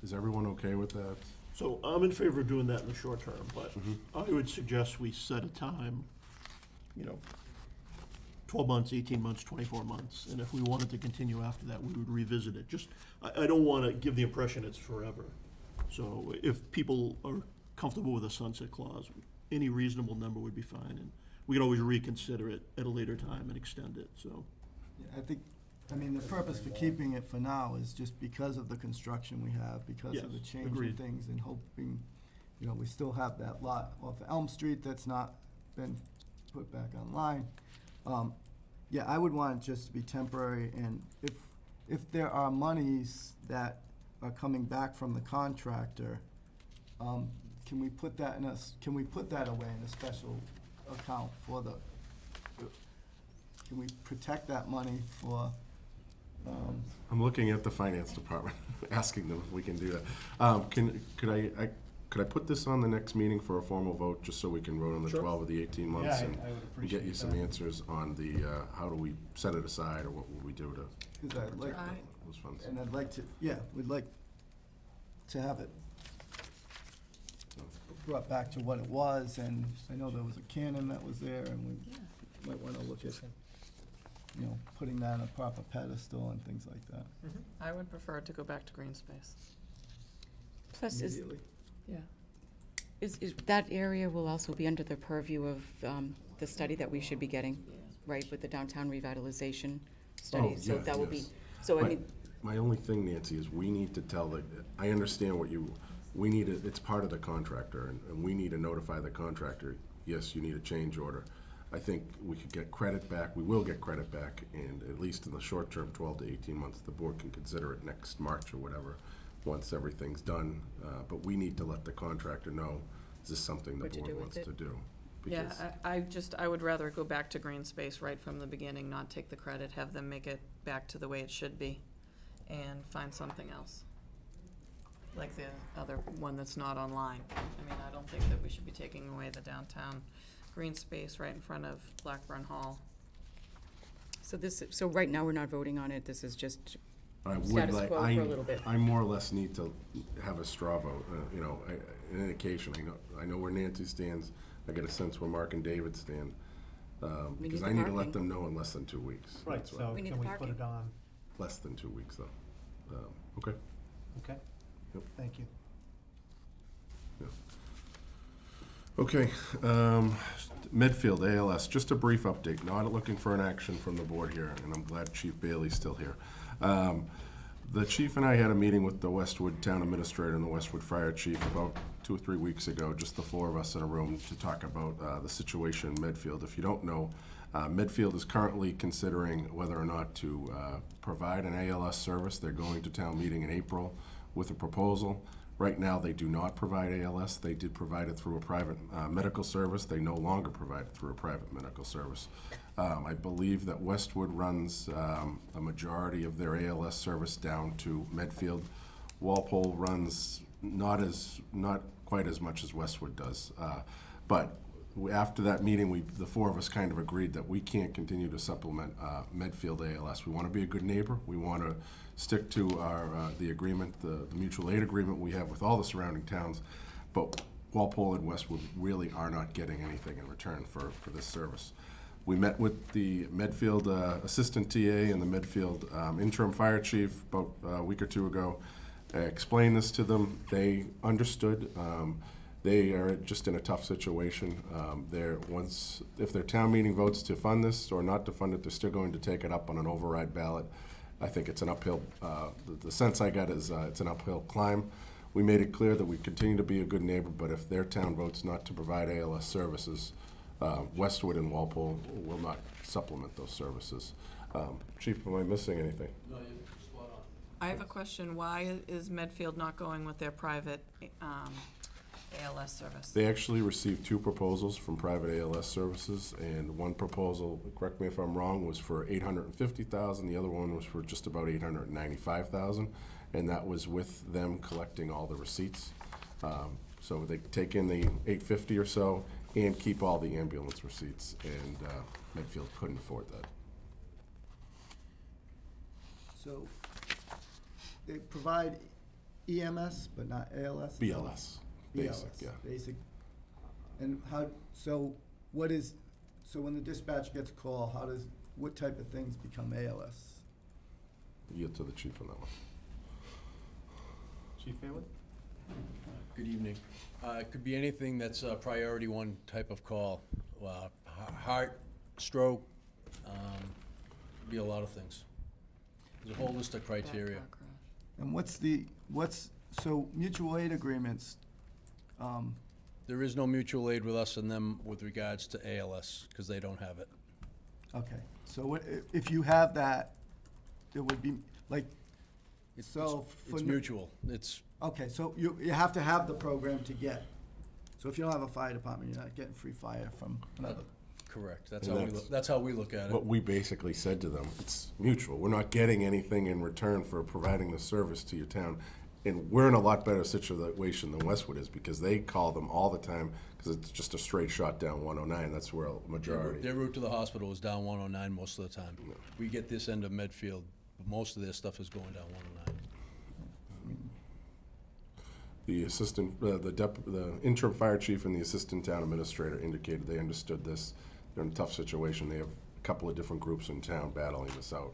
Is everyone okay with that? So I'm in favor of doing that in the short term, but I would suggest we set a time, 12 months, 18 months, 24 months, and if we wanted to continue after that, we would revisit it. Just, I don't want to give the impression it's forever. So if people are comfortable with a sunset clause, any reasonable number would be fine, and we could always reconsider it at a later time and extend it, so. yeah, I mean, the purpose for keeping it for now is just because of the construction we have, because of the Yes, change in agreed. things, and hoping, we still have that lot off of Elm Street that's not been put back online. Yeah, I would want it just to be temporary, and if there are monies that are coming back from the contractor, can we put that away in a special account for can we protect that money for, I'm looking at the finance department, asking them if we can do that. Could I put this on the next meeting for a formal vote, just so we can vote on the Sure. 12 of the 18 months? Yeah, and I would we get you appreciate some that. answers on the, how do we set it aside, or what would we do to 'cause I'd like, Aye. those funds? and I'd like to, we'd like to have it brought back to what it was, and I know there was a cannon that was there, and we might wanna look at you know, putting that on a proper pedestal and things like that. I would prefer to go back to green space. Plus, Immediately. Yeah. is that area will also be under the purview of the study that we should be getting, right, with the downtown revitalization study? So yeah, that will be, yes. so I mean, My only thing, Nancy, is we need to tell the, I understand what you, we need, it's part of the contractor, and we need to notify the contractor, yes, you need a change order. I think we could get credit back, we will get credit back, and at least in the short term, 12 to 18 months, the board can consider it next March or whatever, once everything's done. But we need to let the contractor know, is this something the What to board do with wants it. to do? Yeah, Because I would rather go back to green space right from the beginning, not take the credit, have them make it back to the way it should be, and find something else. Like the other one that's not online. I mean, I don't think that we should be taking away the downtown green space right in front of Blackburn Hall. so right now, we're not voting on it, this is just I would status like, quo for a little bit. I more or less need to have a straw vote, you know, an indication. I know where Nancy stands. I get a sense where Mark and David stand. Because need I the need to parking. let them know in less than 2 weeks. Right, That's what- so We need can the we put parking. it on? Less than 2 weeks, though. Okay. Okay. Yep. Thank you. Okay, Medfield ALS, just a brief update, not looking for an action from the board here, and I'm glad Chief Bailey's still here. The chief and I had a meeting with the Westwood Town Administrator and the Westwood Fire Chief about 2 or 3 weeks ago, just the four of us in a room to talk about the situation in Medfield. If you don't know, Medfield is currently considering whether or not to provide an ALS service. They're going to town meeting in April with a proposal. Right now, they do not provide ALS. They did provide it through a private medical service. They no longer provide it through a private medical service. I believe that Westwood runs a majority of their ALS service down to Medfield. Walpole runs not quite as much as Westwood does. But after that meeting, the four of us kind of agreed that we can't continue to supplement Medfield ALS. We want to be a good neighbor. We want to stick to the agreement, the mutual aid agreement we have with all the surrounding towns. But Walpole and Westwood really are not getting anything in return for this service. We met with the Medfield Assistant TA and the Medfield Interim Fire Chief about a week or two ago. I explained this to them. They understood. They are just in a tough situation. If their town meeting votes to fund this or not to fund it, they're still going to take it up on an override ballot. I think it's an uphill, the sense I got is it's an uphill climb. We made it clear that we continue to be a good neighbor, but if their town votes not to provide ALS services, Westwood and Walpole will not supplement those services. Chief, am I missing anything? No, you're spot on. I have a question. Why is Medfield not going with their private ALS service? They actually received 2 proposals from private ALS services, and one proposal, correct me if I'm wrong, was for $850,000. The other one was for just about $895,000, and that was with them collecting all the receipts. So they take in the $850 or so and keep all the ambulance receipts, and Medfield couldn't afford that. So they provide EMS, but not ALS? BLS. Basic, BLS, yeah. Basic. And so when the dispatch gets a call, what type of things become ALS? Yield to the chief on that one. Chief Bailey? Good evening. It could be anything that's a priority 1 type of call. Heart, stroke, could be a lot of things. There's a whole list of criteria. And so mutual aid agreements, There is no mutual aid with us and them with regards to ALS, because they don't have it. okay, so if you have that, it would be, like, It's for mutual. It's, okay, so you have to have the program to get. So if you don't have a fire department, you're not getting free fire from another. correct. And That's how we look at it. What we basically said to them, it's mutual. We're not getting anything in return for providing the service to your town. And we're in a lot better situation than Westwood is, because they call them all the time, because it's just a straight shot down 109. That's where a majority. Their route to the hospital is down 109 most of the time. We get this end of Medfield, but most of their stuff is going down 109. The assistant, the interim fire chief and the assistant town administrator indicated they understood this. They're in a tough situation. They have couple of different groups in town battling this out,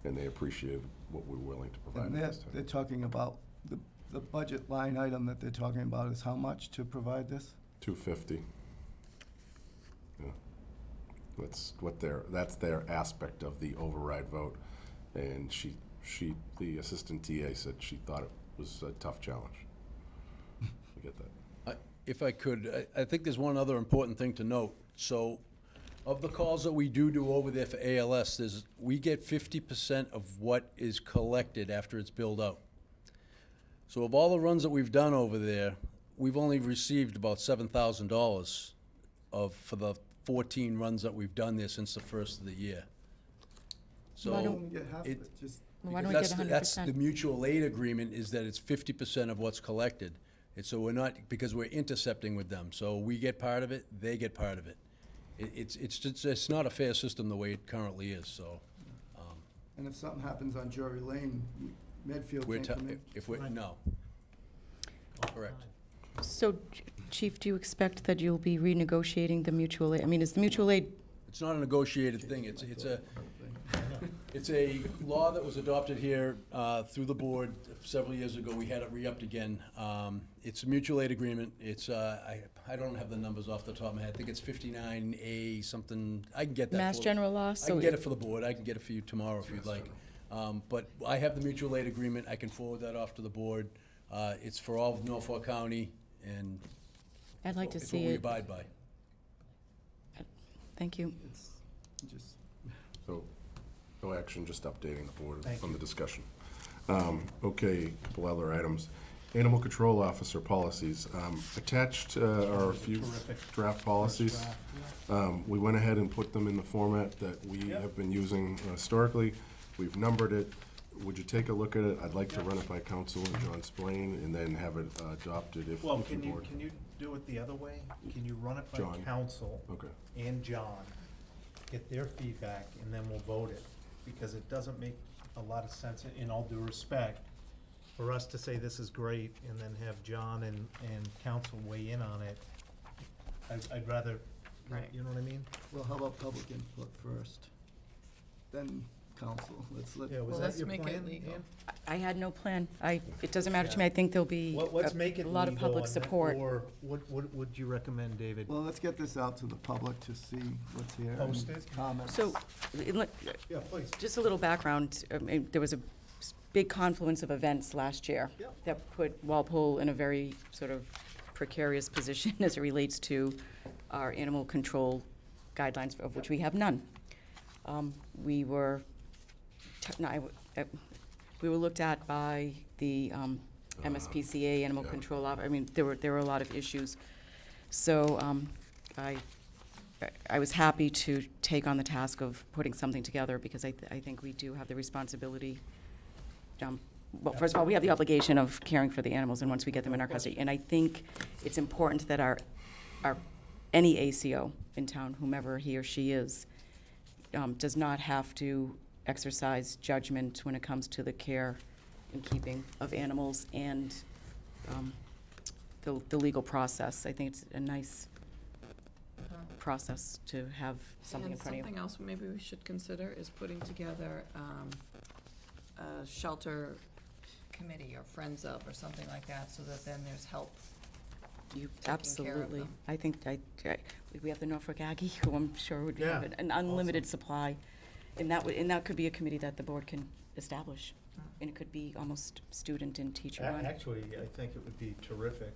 and they appreciated what we were willing to provide And at they're, this time. they're talking about, the budget line item that they're talking about is how much to provide this? $250. Yeah. That's their aspect of the override vote, and the assistant TA said she thought it was a tough challenge. I get that. If I could, I think there's one other important thing to note. So, of the calls that we do over there for ALS, we get 50% of what is collected after it's billed out. So of all the runs that we've done over there, we've only received about $7,000 for the 14 runs that we've done there since the first of the year. So Why don't we get half of it? Just Why don't we get that's 100%? the mutual aid agreement, is that it's 50% of what's collected. And so we're not, because we're intercepting with them. So we get part of it, they get part of it. It's not a fair system the way it currently is, so. And if something happens on Drury Lane, Medfield We're, can't come in. if we're, no. Correct. So, Chief, do you expect that you'll be renegotiating the mutual aid? I mean, is the mutual aid, It's not a negotiated thing. It's a law that was adopted here through the board several years ago. We had it re-upped again. It's a mutual aid agreement. It's, I don't have the numbers off the top of my head. I think it's 59A something. I can get that. Mass General Law? I can get it for the board. I can get it for you tomorrow if you'd like. But I have the mutual aid agreement. I can forward that off to the board. It's for all of Norfolk County, and I'd like to it's see what we it. abide by. Thank you. It's just, So, no action, just updating the board Thank from you. the discussion. Okay, couple other items. Animal Control Officer policies. Attached are a few Terrific. draft policies. First draft, We went ahead and put them in the format that we have been using historically. We've numbered it. Would you take a look at it? I'd like to run it by council and John Splain, and then have it adopted if Well, the can you, board. can you do it the other way? Can you run it by John. council Okay. and John, get their feedback, and then we'll vote it? Because it doesn't make a lot of sense, in all due respect, for us to say this is great, and then have John and council weigh in on it. I'd rather, Right. you know what I mean? well, how about public input first? Then council. Yeah, was Well, that let's your make it plan, legal. Ann? I had no plan. It doesn't matter to me. I think there'll be Let's make it a lot of legal, public and then- support. Or what would you recommend, David? Well, let's get this out to the public to see what's here. and Post it? Comments. So, Yeah, please. just a little background. There was a big confluence of events last year Yep. that put Walpole in a very sort of precarious position as it relates to our animal control guidelines, of which we have none. We were looked at by the MSPCA, Animal Yeah. Control I mean, there were a lot of issues. So I was happy to take on the task of putting something together, because I think we do have the responsibility. Well, first of all, we have the obligation of caring for the animals, and once we get them in our custody. And I think it's important that any ACO in town, whomever he or she is, does not have to exercise judgment when it comes to the care and keeping of animals and the legal process. I think it's a nice process to have something in front of you. Something else maybe we should consider is putting together a shelter committee or friends of or something like that, so that then there's help. You, taking care of absolutely. them. I think, we have the Norfolk Aggie, who I'm sure would have Yeah, an unlimited supply. And that could be a committee that the board can establish. And it could be almost student and teacher run. Actually, I think it would be terrific.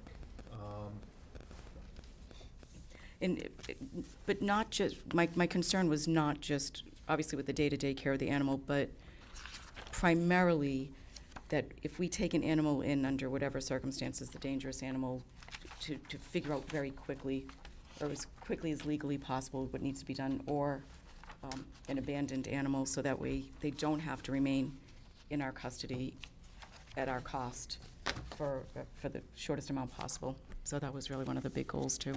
But not just, my concern was not just, obviously with the day-to-day care of the animal, but primarily that if we take an animal in under whatever circumstances, the dangerous animal, to figure out very quickly, or as quickly as legally possible, what needs to be done, or an abandoned animal, so that way they don't have to remain in our custody at our cost for the shortest amount possible. So that was really one of the big goals, too.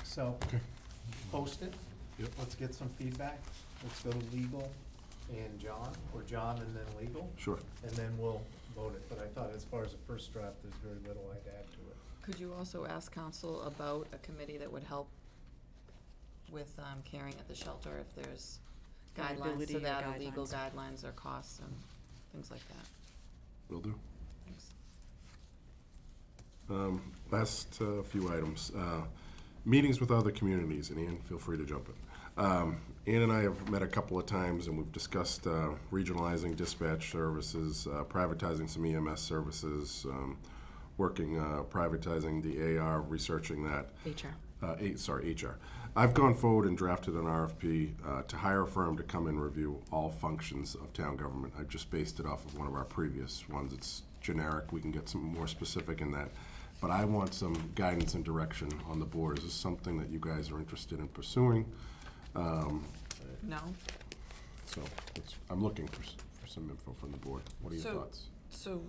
So, post it. Yep. Let's get some feedback. Let's go to legal and John, or John and then legal. Sure. And then we'll vote it. But I thought as far as the first draft, there's very little I'd add to it. Could you also ask council about a committee that would help with caring at the shelter if there's guidelines Liability to or that, or legal guidelines. guidelines or costs and things like that. Will do. Thanks. Last few items. Meetings with other communities, and Ian, feel free to jump in. Ian and I have met a couple of times, and we've discussed regionalizing dispatch services, privatizing some EMS services, privatizing the AR, researching that. HR. HR. I've gone forward and drafted an RFP to hire a firm to come and review all functions of town government. I've just based it off of one of our previous ones. It's generic. We can get some more specific in that. But I want some guidance and direction on the board. Is this something that you guys are interested in pursuing? No. So I'm looking for some info from the board. What are your thoughts? So,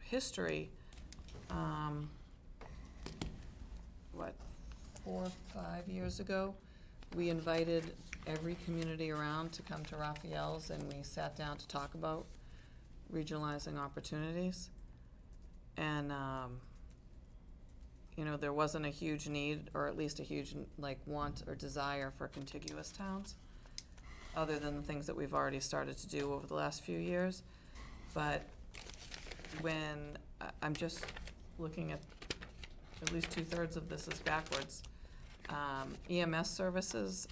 history, 4 or 5 years ago, we invited every community around to come to Raphael's, and we sat down to talk about regionalizing opportunities. And, you know, there wasn't a huge need, or at least a huge, want or desire for contiguous towns, other than the things that we've already started to do over the last few years. But when, I'm just looking at least 2/3 of this is backwards. EMS services,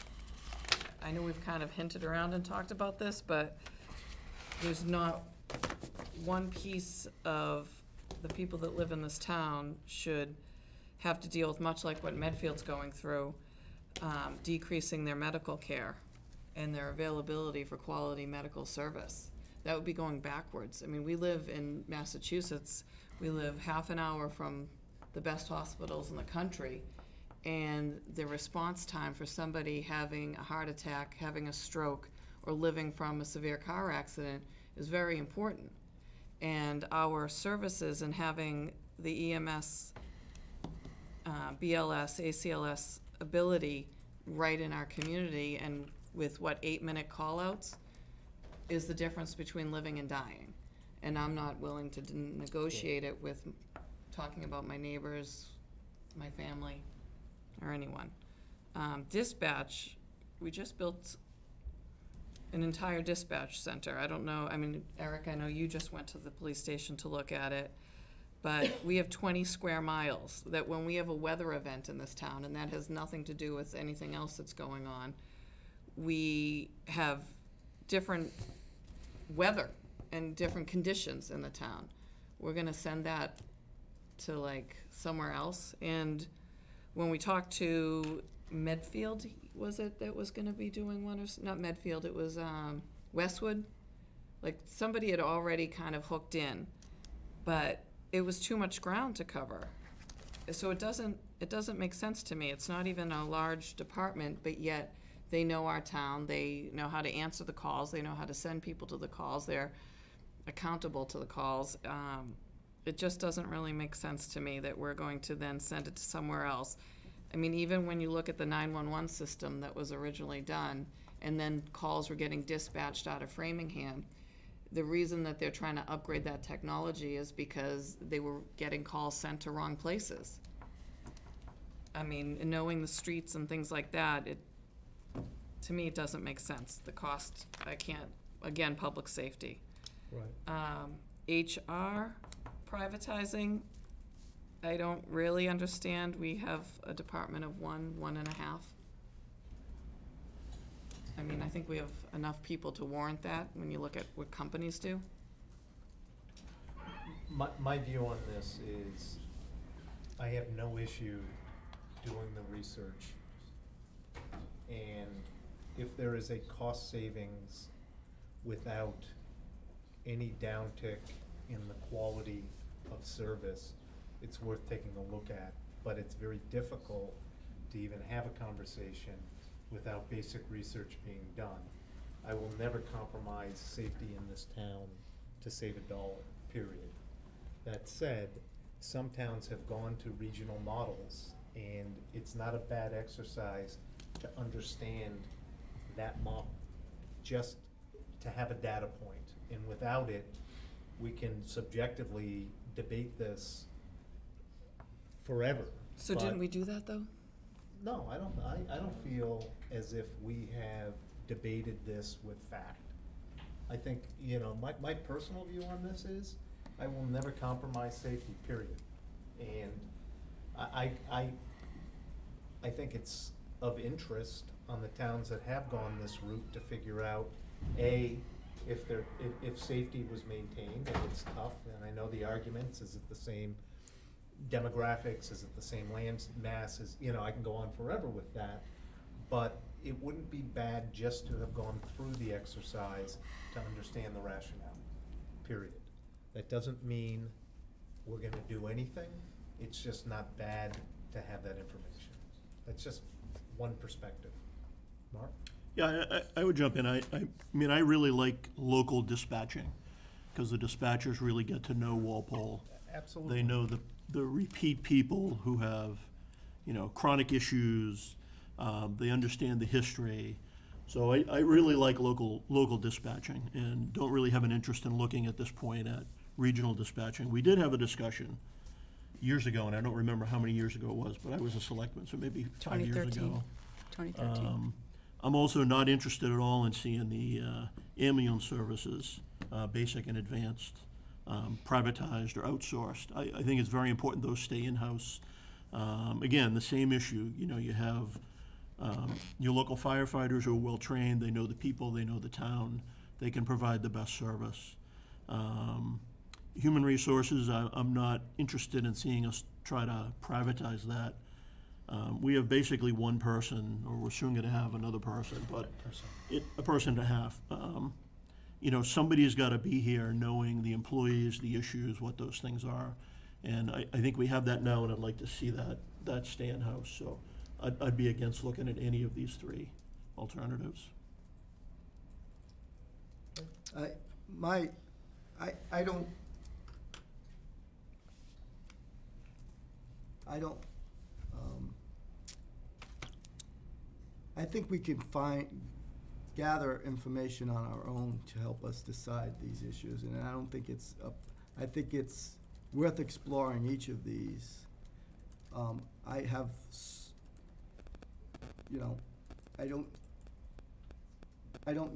I know we've kind of hinted around and talked about this, but there's not one piece of the people that live in this town should have to deal with, much like what Medfield's going through, decreasing their medical care and their availability for quality medical service. That would be going backwards. I mean, we live in Massachusetts. We live half an hour from the best hospitals in the country, and the response time for somebody having a heart attack, having a stroke, or living from a severe car accident is very important. And our services and having the EMS, BLS, ACLS ability right in our community, and with 8-minute call-outs, is the difference between living and dying. And I'm not willing to negotiate it with talking about my neighbors, my family, or anyone. Dispatch, we just built an entire dispatch center. I don't know, I mean, Eric, I know you just went to the police station to look at it, but we have 20 square miles that when we have a weather event in this town, and that has nothing to do with anything else that's going on, we have different weather and different conditions in the town. We're gonna send that to somewhere else. And when we talked to Medfield, was it that was gonna be doing one, or not Medfield, it was Westwood? Somebody had already kind of hooked in, but it was too much ground to cover. So it doesn't make sense to me. It's not even a large department, but yet they know our town, they know how to answer the calls, they know how to send people to the calls, they're accountable to the calls. It just doesn't really make sense to me that we're going to then send it to somewhere else. I mean, even when you look at the 911 system that was originally done, and then calls were getting dispatched out of Framingham, the reason that they're trying to upgrade that technology is because they were getting calls sent to wrong places. I mean, knowing the streets and things like that, to me, it doesn't make sense. The cost, I can't, again, public safety. Right. HR, privatizing, I don't really understand. We have a department of 1.5. I mean, I think we have enough people to warrant that when you look at what companies do. My view on this is, I have no issue doing the research. And if there is a cost savings without any downtick in the quality of service, it's worth taking a look at. But it's very difficult to even have a conversation without basic research being done. I will never compromise safety in this town to save $1, period. That said, some towns have gone to regional models, and it's not a bad exercise to understand that model, just to have a data point. And without it, we can subjectively debate this forever. So didn't we do that, though? No, I don't feel as if we have debated this with fact. I think, you know, my personal view on this is, I will never compromise safety, period. And I think it's of interest on the towns that have gone this route to figure out, A, if safety was maintained, and it's tough, and I know the arguments, is it the same demographics, is it the same land mass, you know, I can go on forever with that, but it wouldn't be bad just to have gone through the exercise to understand the rationale, period. That doesn't mean we're gonna do anything, it's just not bad to have that information. That's just one perspective. Mark? Yeah, I would jump in. I mean, I really like local dispatching, because the dispatchers really get to know Walpole. Absolutely. They know the repeat people who have, you know, chronic issues. They understand the history. So I really like local dispatching, and don't really have an interest in looking at this point at regional dispatching. We did have a discussion years ago, and I don't remember how many years ago it was, but I was a selectman, so maybe 5 years 2013. ago. 2013. I'm also not interested at all in seeing the ambulance services, basic and advanced, privatized or outsourced. I think it's very important those stay in-house. Again, the same issue, you know, you have your local firefighters who are well-trained, they know the people, they know the town, they can provide the best service. Human resources, I'm not interested in seeing us try to privatize that. We have basically one person, or we're soon gonna have another person, but a person and a half. You know, somebody's gotta be here knowing the employees, the issues, what those things are. And I think we have that now, and I'd like to see that stay in-house. So I'd be against looking at any of these three alternatives. I think we can gather information on our own to help us decide these issues, and I don't think I think it's worth exploring each of these. I have, you know, I don't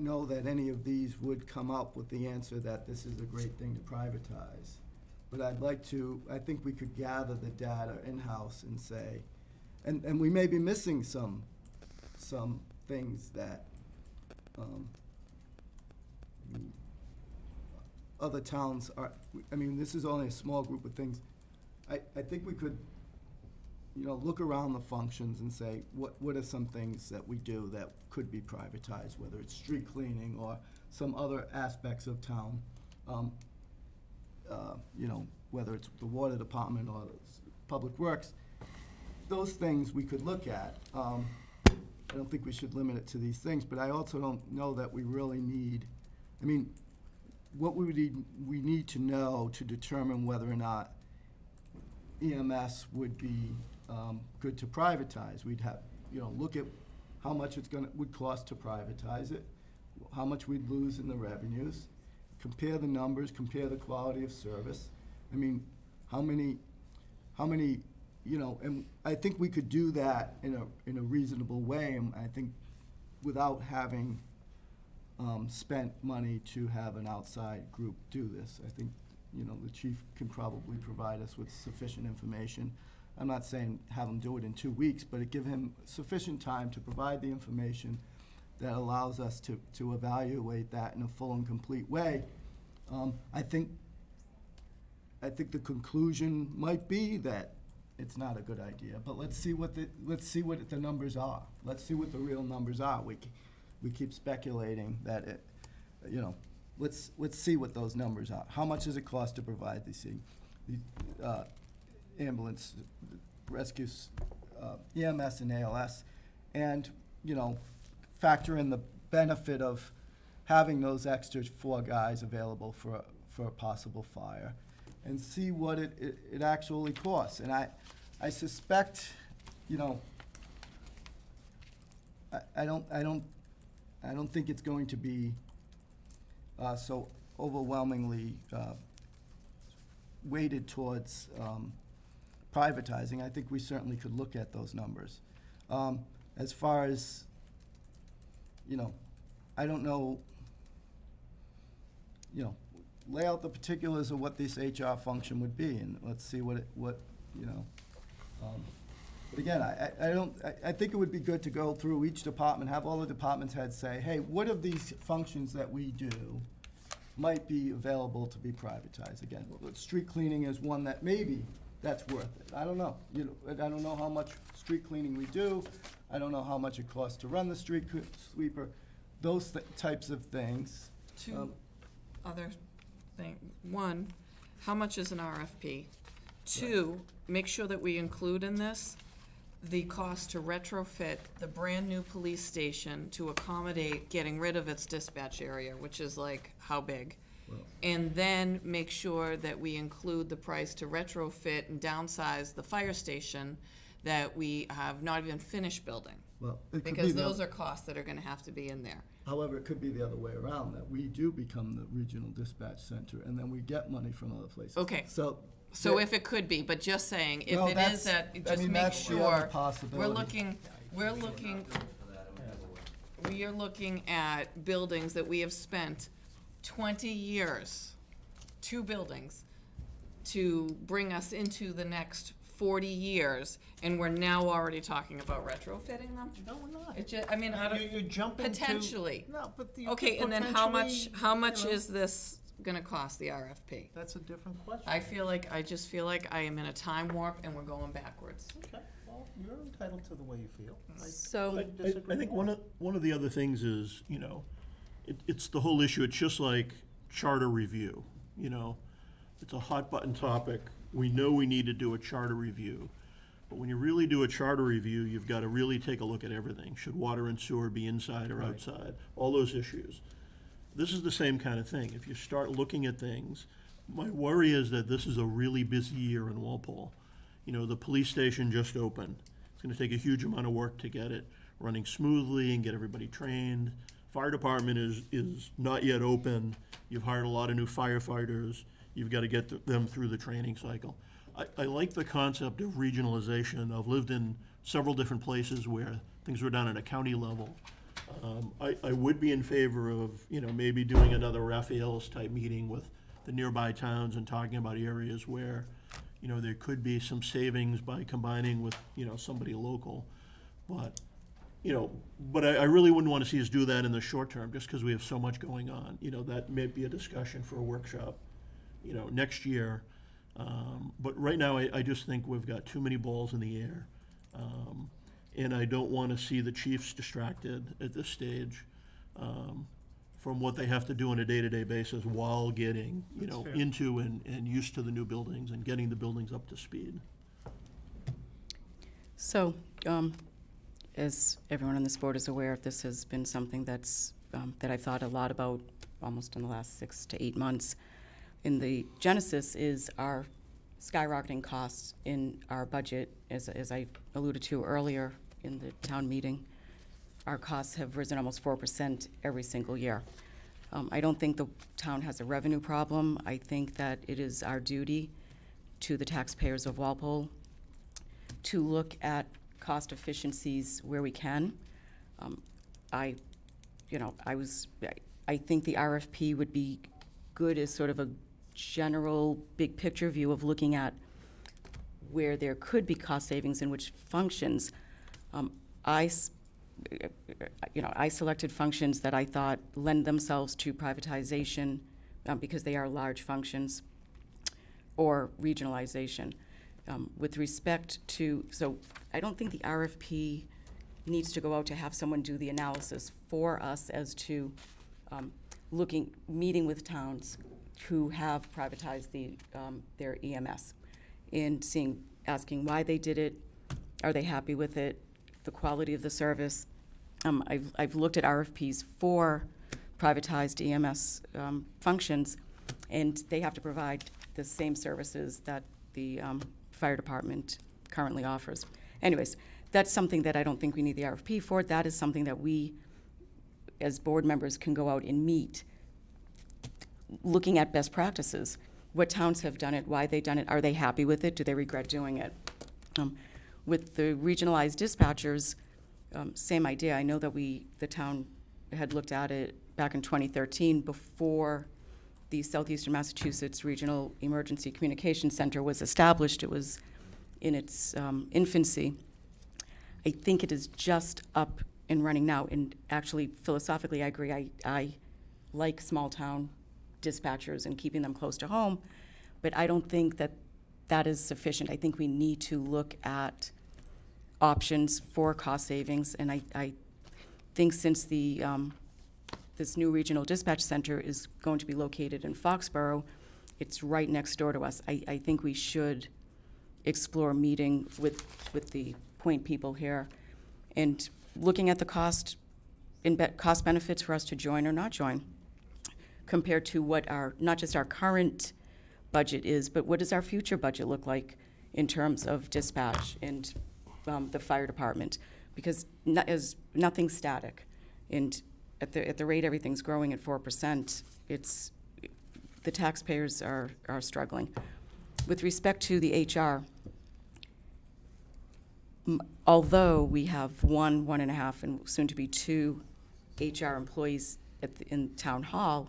know that any of these would come up with the answer that this is a great thing to privatize. But I think we could gather the data in-house and say, and we may be missing some things that other towns are. I mean, this is only a small group of things. I think we could, you know, look around the functions and say, what are some things that we do that could be privatized, whether it's street cleaning or some other aspects of town. You know, whether it's the water department or public works, those things we could look at. I don't think we should limit it to these things, but I also don't know that we really need, I mean, what we need to know to determine whether or not EMS would be good to privatize. We'd have, you know, look at how much would cost to privatize it, how much we'd lose in the revenues, compare the numbers, compare the quality of service. I mean, how many, you know, and I think we could do that in a reasonable way, and I think without having spent money to have an outside group do this. I think, you know, the chief can probably provide us with sufficient information. I'm not saying have him do it in 2 weeks, but give him sufficient time to provide the information that allows us to evaluate that in a full and complete way. I think the conclusion might be that it's not a good idea, but let's see what the numbers are. Let's see what the real numbers are. We keep speculating that it, you know, let's see what those numbers are. How much does it cost to provide the ambulance rescues, EMS and ALS, and, you know, factor in the benefit of having those extra 4 guys available for a possible fire, and see what it actually costs. And I suspect, you know, I don't think it's going to be so overwhelmingly weighted towards privatizing. I think we certainly could look at those numbers. As far as, you know, I don't know, you know, lay out the particulars of what this HR function would be, and let's see what you know. But again, I think it would be good to go through each department, have all the department heads say, hey, what of these functions that we do might be available to be privatized? Again, street cleaning is one that maybe that's worth it. I don't know. You know, I don't know how much street cleaning we do. I don't know how much it costs to run the street sweeper. Those types of things. Two other things. One, how much is an RFP? Two, make sure that we include in this the cost to retrofit the brand-new police station to accommodate getting rid of its dispatch area, which is like, how big? And then make sure that we include the price to retrofit and downsize the fire station that we have not even finished building. Well, it could Because be those are costs that are gonna have to be in there. However, it could be the other way around, that we do become the regional dispatch center, and then we get money from other places. Okay. So If it could be, but just saying, if No, it that's- is that, I just mean, make that's the other sure, possibility. we are looking at buildings that we have spent 20 years, 2 buildings, to bring us into the next 40 years, and we're now already talking about retrofitting them? No, we're not. It I mean, I don't. You're jumping to. Potentially. No, but the. Okay, and then how much potentially, you know, is this gonna cost, the RFP? That's a different question. I just feel like I am in a time warp and we're going backwards. Okay, well, you're entitled to the way you feel. So, I think one of the other things is, you know, it's the whole issue. It's just like charter review, you know. It's a hot button topic. We know we need to do a charter review. But when you really do a charter review, you've got to really take a look at everything. Should water and sewer be inside or outside? All those issues. This is the same kind of thing. If you start looking at things, my worry is that this is a really busy year in Walpole. You know, the police station just opened. It's going to take a huge amount of work to get it running smoothly and get everybody trained. Fire department is not yet open. You've hired a lot of new firefighters. You've got to get them through the training cycle. I like the concept of regionalization. I've lived in several different places where things were done at a county level. I would be in favor of, you know, maybe doing another Raphael's type meeting with the nearby towns and talking about areas where, you know, there could be some savings by combining with, you know, somebody local. But, you know, I really wouldn't want to see us do that in the short term, just because we have so much going on. You know, that may be a discussion for a workshop, you know, next year. But right now, I just think we've got too many balls in the air. And I don't want to see the chiefs distracted at this stage from what they have to do on a day-to-day basis while getting, you know, into and used to the new buildings and getting the buildings up to speed. So, as everyone on this board is aware, this has been something that's, that I've thought a lot about almost in the last 6 to 8 months. In the genesis is our skyrocketing costs in our budget, as I alluded to earlier in the town meeting. Our costs have risen almost 4% every single year. I don't think the town has a revenue problem. I think that it is our duty to the taxpayers of Walpole to look at cost efficiencies where we can. I think the RFP would be good as sort of a general big picture view of looking at where there could be cost savings in which functions. I selected functions that I thought lend themselves to privatization because they are large functions, or regionalization. With respect to, so I don't think the RFP needs to go out to have someone do the analysis for us as to meeting with towns who have privatized their EMS and asking why they did it, are they happy with it, the quality of the service. I've looked at RFPs for privatized EMS functions, and they have to provide the same services that the fire department currently offers. Anyways, that's something that I don't think we need the RFP for. That is something that we, as board members, can go out and meet, looking at best practices. What towns have done it, why they've done it, are they happy with it, do they regret doing it? With the regionalized dispatchers, same idea. I know that the town had looked at it back in 2013 before the Southeastern Massachusetts Regional Emergency Communication Center was established. It was in its infancy. I think it is just up and running now, and actually, philosophically, I agree. I like small-town dispatchers and keeping them close to home, but I don't think that that is sufficient. I think we need to look at options for cost savings, and I think since this new regional dispatch center is going to be located in Foxborough, it's right next door to us. I think we should explore meeting with the point people here and looking at the cost benefits for us to join or not join, compared to what not just our current budget is, but what does our future budget look like in terms of dispatch and the fire department? Because nothing's static, and at the rate everything's growing at 4%, the taxpayers are struggling. With respect to the HR, although we have 1.5, and soon to be 2 HR employees in town hall,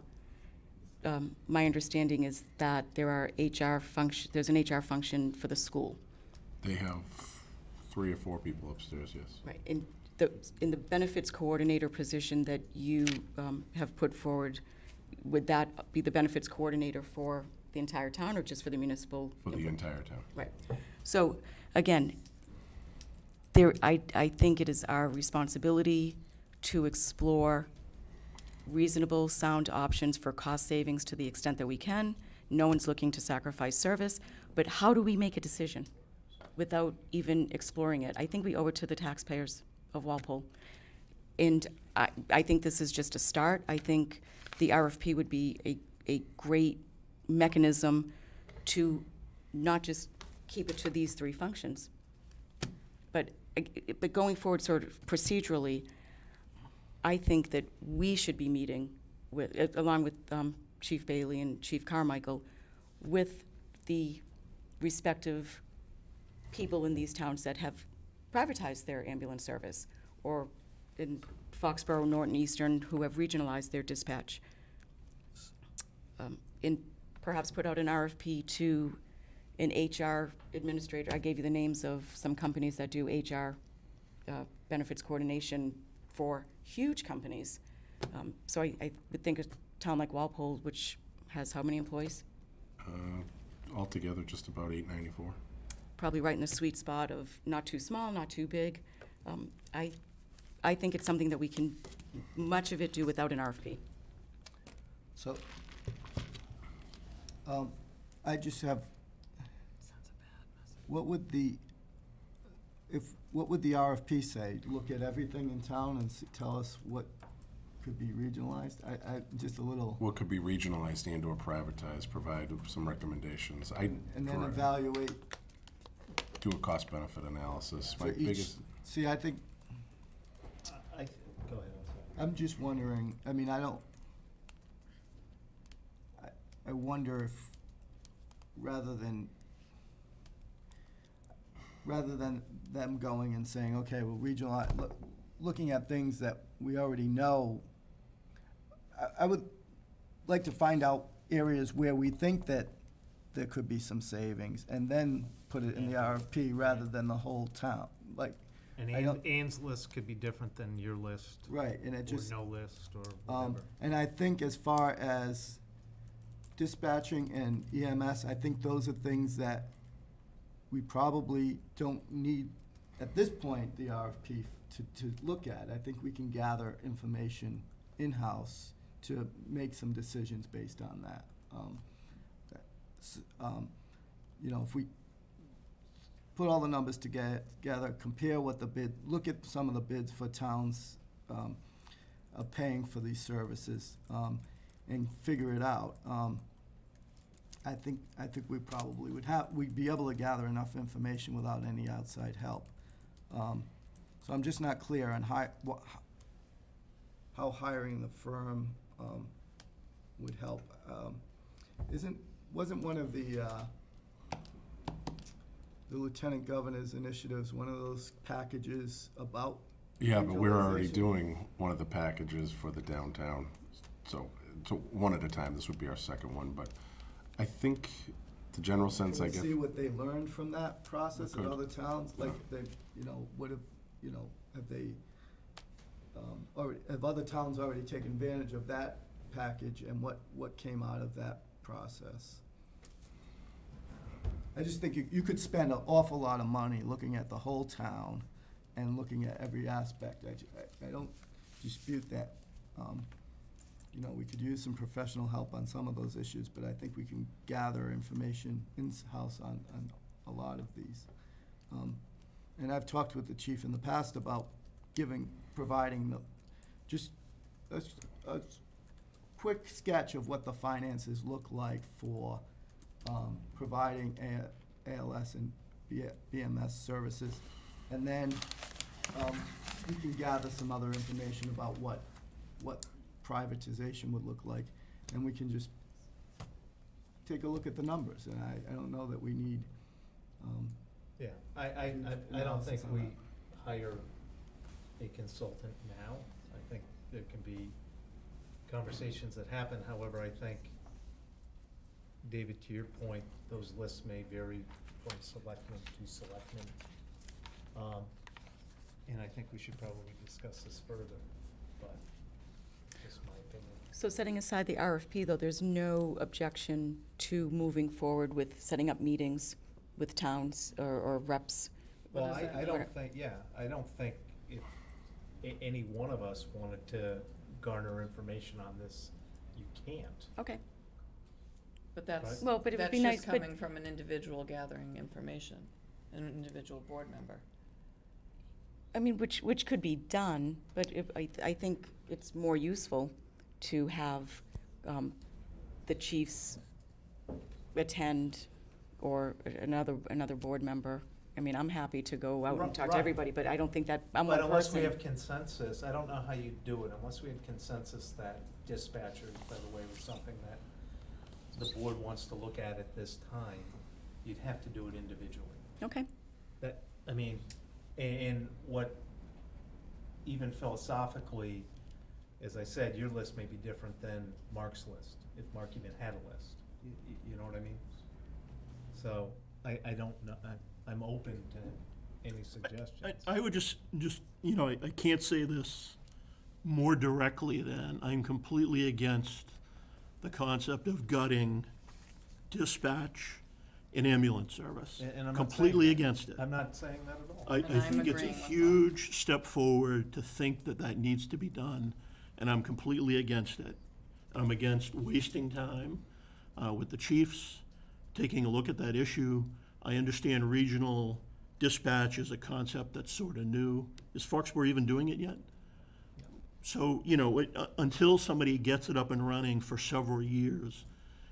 my understanding is that there's an HR function for the school. They have 3 or 4 people upstairs, yes. Right. In the benefits coordinator position that you have put forward, would that be the benefits coordinator for the entire town or just for the municipal? For the entire town. Right. So, again, I think it is our responsibility to explore reasonable, sound options for cost savings to the extent that we can. No one's looking to sacrifice service, but how do we make a decision without even exploring it? I think we owe it to the taxpayers of Walpole. And I think this is just a start. I think the RFP would be a great mechanism to not just keep it to these 3 functions, but going forward sort of procedurally, I think that we should be meeting along with Chief Bailey and Chief Carmichael, with the respective people in these towns that have privatized their ambulance service, or in Foxborough, Norton, Eastern, who have regionalized their dispatch, and perhaps put out an RFP to an HR administrator. I gave you the names of some companies that do HR benefits coordination for huge companies. So I would think a town like Walpole, which has how many employees? Altogether, just about 894. Probably right in the sweet spot of not too small, not too big. I think it's something that we can, much of it, do without an RFP. So, I just have, what would the RFP say? Look at everything in town and tell us what could be regionalized? I just a little. What could be regionalized and or privatized, provide some recommendations. And then evaluate. Do a cost-benefit analysis. For each, see, I think. Go ahead. I'm just wondering, I mean, I wonder if rather than them going and saying, okay, well, regionalize, looking at things that we already know, I would like to find out areas where we think that there could be some savings, and then put it in the RFP rather than the whole town. Like, And Ann's list could be different than your list. Right, and it just. Or no list, or whatever. And I think as far as dispatching and EMS, I think those are things that we probably don't need, at this point, the RFP to look at. I think we can gather information in-house to make some decisions based on that. You know, if we put all the numbers together, compare what look at some of the bids for towns paying for these services, and figure it out. I think we probably we'd be able to gather enough information without any outside help. So I'm just not clear on how hiring the firm would help. Wasn't one of the the Lieutenant Governor's initiatives, one of those packages about Yeah, but we're already regionalization? doing one of the packages for the downtown. So one at a time, this would be our second one, but I think the general sense, Can I we get. see what they learned from that process in Could. other towns? Like, they, what have, have they, already, have other towns already taken advantage of that package, and what came out of that process? I just think you could spend an awful lot of money looking at the whole town and looking at every aspect. I don't dispute that. We could use some professional help on some of those issues, but I think we can gather information in-house on a lot of these. And I've talked with the chief in the past about providing just a quick sketch of what the finances look like for providing ALS and BMS services. And then you can gather some other information about what privatization would look like, and we can just take a look at the numbers. And I don't know that we need. Yeah, I don't think we hire a consultant now. I think there can be conversations that happen. However, I think, David, to your point, those lists may vary from selectmen to selectmen. And I think we should probably discuss this further, but just my opinion. So setting aside the RFP, though, there's no objection to moving forward with setting up meetings with towns or reps? Well, I don't think, I don't think if any one of us wanted to garner information on this, you can't. Okay. But that's, Right? Well, but it would that's be nice, just but- coming from an individual gathering information, an individual board member. I mean, which could be done, but I think it's more useful to have the chiefs attend, or another board member. I mean, I'm happy to go out and talk to Right. everybody, but I don't think that, I'm one But unless we person. have consensus, I don't know how you do it, unless we have consensus that dispatchers, by the way, was something that the board wants to look at this time, you'd have to do it individually. Okay. That, I mean, and what, even philosophically, as I said, your list may be different than Mark's list, if Mark even had a list. You know what I mean? So, I don't know, I'm open to any suggestions. I would just, I can't say this more directly than I'm completely against the concept of gutting dispatch and ambulance service. And I'm not Completely saying that. against it. I'm not saying that at all. I And I'm think it's a agreeing with that. huge step forward to think that that needs to be done, and I'm completely against it. I'm against wasting time with the chiefs, taking a look at that issue. I understand regional dispatch is a concept that's sort of new. Is Foxborough even doing it yet? So, until somebody gets it up and running for several years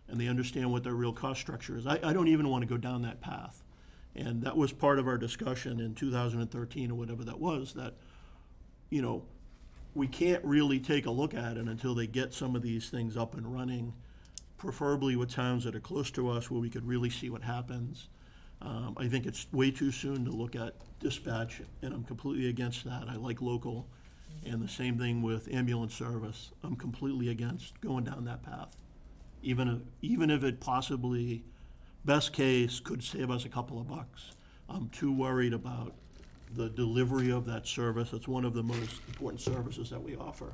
and they understand what their real cost structure is, I don't even want to go down that path. And that was part of our discussion in 2013 or whatever that was, that, we can't really take a look at it until they get some of these things up and running, preferably with towns that are close to us where we could really see what happens. I think it's way too soon to look at dispatch, and I'm completely against that. I like local. And the same thing with ambulance service. I'm completely against going down that path. Even if it possibly, best case, could save us a couple of bucks. I'm too worried about the delivery of that service. It's one of the most important services that we offer.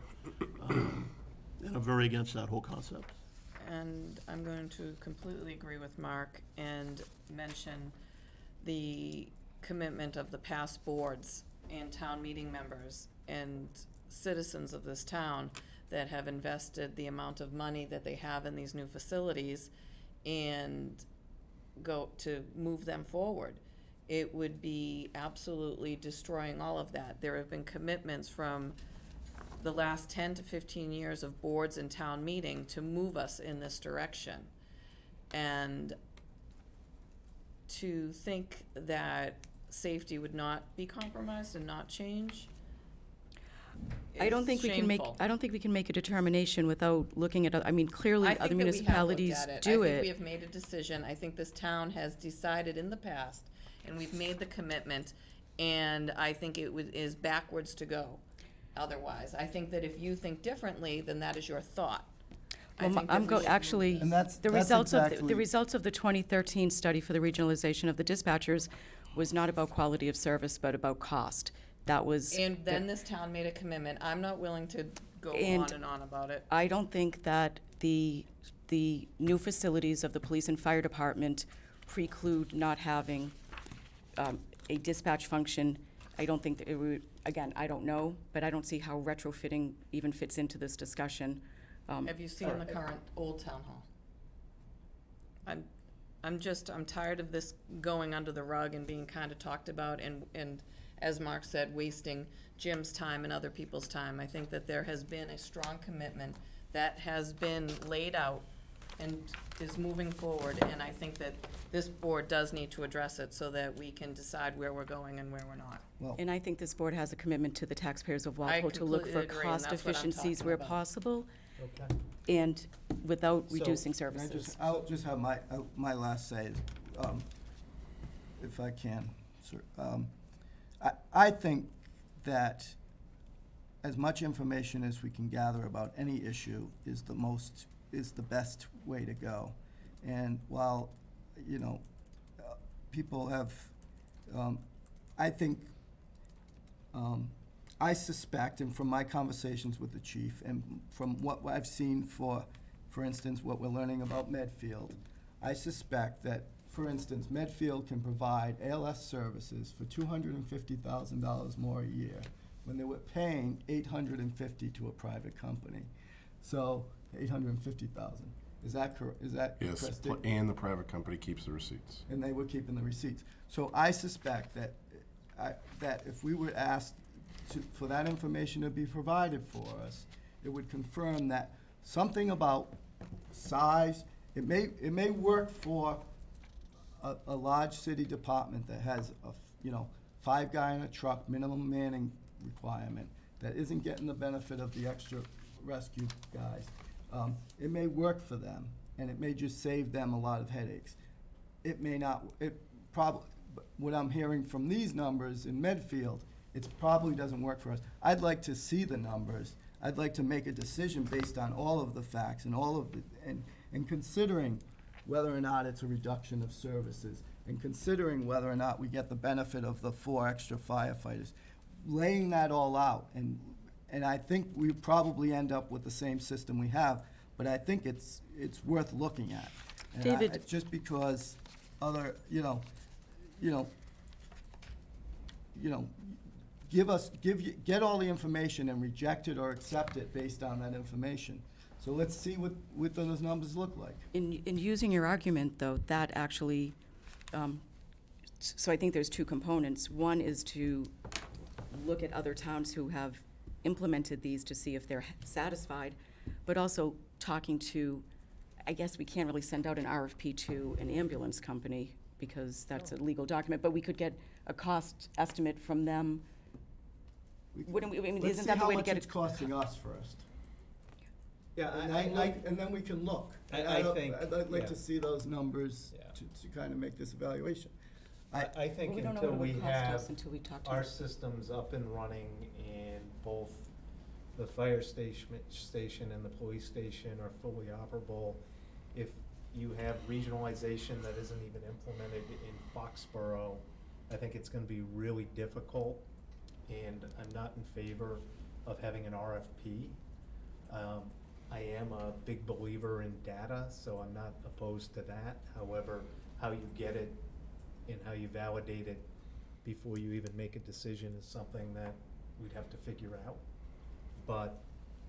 And I'm very against that whole concept. And I'm going to completely agree with Mark and mention the commitment of the past boards and town meeting members and citizens of this town that have invested the amount of money that they have in these new facilities and go to move them forward. It would be absolutely destroying all of that. There have been commitments from the last 10 to 15 years of boards and town meeting to move us in this direction. And to think that safety would not be compromised and not change I don't think we can make, shameful. I don't think we can make a determination without looking at, I mean, clearly I think other that we have looked municipalities at it. do I think we it. have made a decision. I think this town has decided in the past, and we've made the commitment, and I think it is backwards to go otherwise. I think that if you think differently, then that is your thought. I Well, think that we should move actually, this. the results of, the results of the 2013 study for the regionalization of the dispatchers was not about quality of service, but about cost. That was. And then this town made a commitment. I'm not willing to go And on and on about it. I don't think that the new facilities of the police and fire department preclude not having a dispatch function. I don't think that it would, again, I don't know, but I don't see how retrofitting even fits into this discussion. Have you seen the current Old Town Hall? I'm tired of this going under the rug and being kind of talked about and as Mark said, wasting Jim's time and other people's time. I think that there has been a strong commitment that has been laid out and is moving forward, and I think that this board does need to address it so that we can decide where we're going and where we're not. Well, And I think this board has a commitment to the taxpayers of Walpole to look for completely agree, and cost that's what I'm efficiencies talking where about. possible Okay. and without So, reducing Can I services. I'll just have my last say, if I can, sir. I think that as much information as we can gather about any issue is the best way to go. And while, you know, people have, I think, I suspect, and from my conversations with the chief, and from what I've seen for instance, what we're learning about Medfield, I suspect that, for instance, Medfield can provide ALS services for $250,000 more a year when they were paying $850,000 to a private company. So $850,000. Is that correct? Is that Yes, correct? and the private company keeps the receipts. And they were keeping the receipts. So I suspect that that if we were asked for that information to be provided for us, it would confirm that something about size, it may work for a large city department that has a 5 guy in a truck minimum manning requirement that isn't getting the benefit of the extra rescue guys. It may work for them, and it may just save them a lot of headaches. It may not. It probably. What I'm hearing from these numbers in Medfield, it probably doesn't work for us. I'd like to see the numbers. I'd like to make a decision based on all of the facts and all of the and considering whether or not it's a reduction of services, and considering whether or not we get the benefit of the 4 extra firefighters, laying that all out, and I think we probably end up with the same system we have, but I think it's worth looking at. And David. just because other, get all the information and reject it or accept it based on that information. So let's see what those numbers look like. In using your argument, though, that actually, so I think there's 2 components. One is to look at other towns who have implemented these to see if they're satisfied, but also talking to, I guess we can't really send out an RFP to an ambulance company because that's a legal document, but we could get a cost estimate from them. Wouldn't we, I mean, isn't that the way to get Let's see it? how much it's costing us first. Yeah, And then we can look. I think, I'd like yeah. to see those numbers Yeah. to kind of make this evaluation. I think Well, we don't know until what it we would cost have us until we talk to our them. systems up and running and both the fire station and the police station are fully operable, if you have regionalization that isn't even implemented in Foxborough, I think it's gonna be really difficult, and I'm not in favor of having an RFP. I am a big believer in data, so I'm not opposed to that. However, how you get it and how you validate it before you even make a decision is something that we'd have to figure out. But,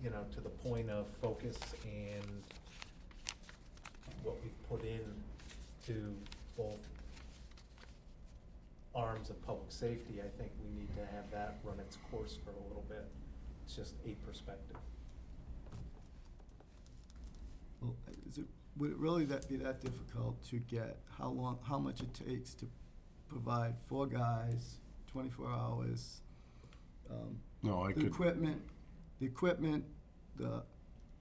to the point of focus and what we put in to both arms of public safety, I think we need to have that run its course for a little bit. It's just a perspective. Well, would it really be that difficult to get how much it takes to provide 4 guys, 24 hours? No, I the could. equipment, the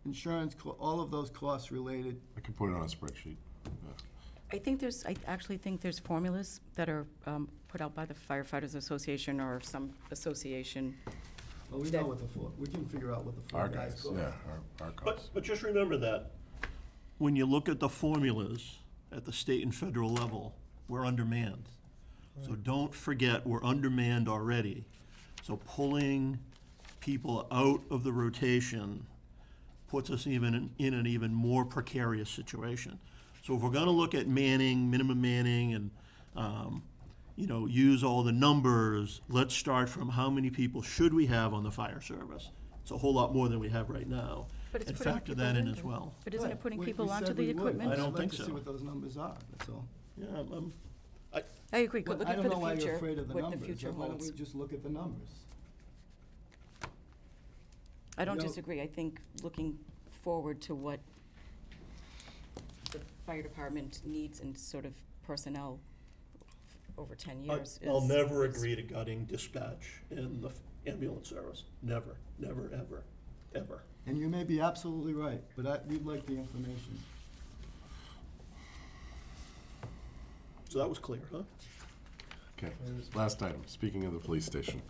insurance, all of those costs related. I could put it on a spreadsheet. Yeah. I actually think there's formulas that are put out by the Firefighters Association or some association. Well, we know what we can figure out what the Our formula guys, is. yeah, our guys. But just remember that, when you look at the formulas at the state and federal level, we're undermanned. So don't forget, we're undermanned already. So pulling people out of the rotation puts us even in an even more precarious situation. So if we're gonna look at manning, minimum manning, and, use all the numbers, let's start from how many people should we have on the fire service? It's a whole lot more than we have right now. But it's And putting factor people that in in as there. well. But isn't it putting We people said onto we the would. equipment? I don't I'd like think to so. see what those numbers are, that's all. Yeah, I agree, good, Well, I looking don't for know the why you're future, afraid of the what the numbers, future so why don't we holds. just look at the numbers? I don't You know- disagree. I think looking forward to what the fire department needs and sort of personnel over 10 years is. I'll never agree to gutting dispatch in the ambulance service. Never, never, ever, ever. And you may be absolutely right, but we'd like the information. So that was clear, huh? Okay, last item, speaking of the police station.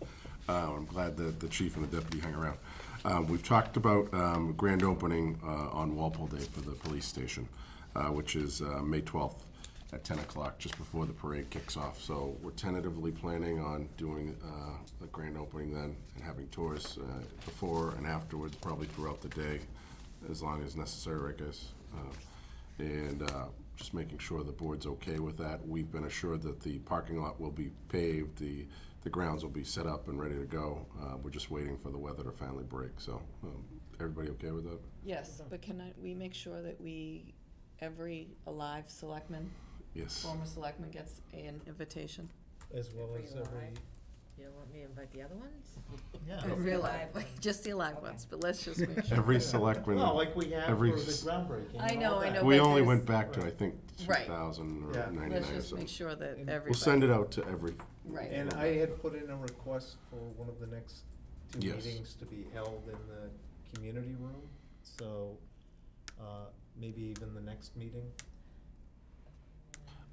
I'm glad that the chief and the deputy hung around. We've talked about grand opening on Walpole Day for the police station, which is May 12th at 10 o'clock, just before the parade kicks off. So we're tentatively planning on doing a grand opening then and having tours before and afterwards, probably throughout the day, as long as necessary, I guess. And just making sure the board's okay with that. We've been assured that the parking lot will be paved, the grounds will be set up and ready to go. We're just waiting for the weather to finally break, so everybody okay with that? Yes, but we make sure that every alive selectman, Yes. former selectman gets an invitation? As well as every, You don't want me to invite the other ones? yeah. Real live, just the alive ones, but let's just make sure. Every selectman, Well, like we have every for the s- groundbreaking. I and know, all I that. know. we but only there's- went back to, I think, Right. 2000 or Yeah. 99 Let's or just something. make sure that And- everybody. We'll send it out to every, Right. And I had put in a request for one of the next two Yes. meetings to be held in the community room, so, maybe even the next meeting.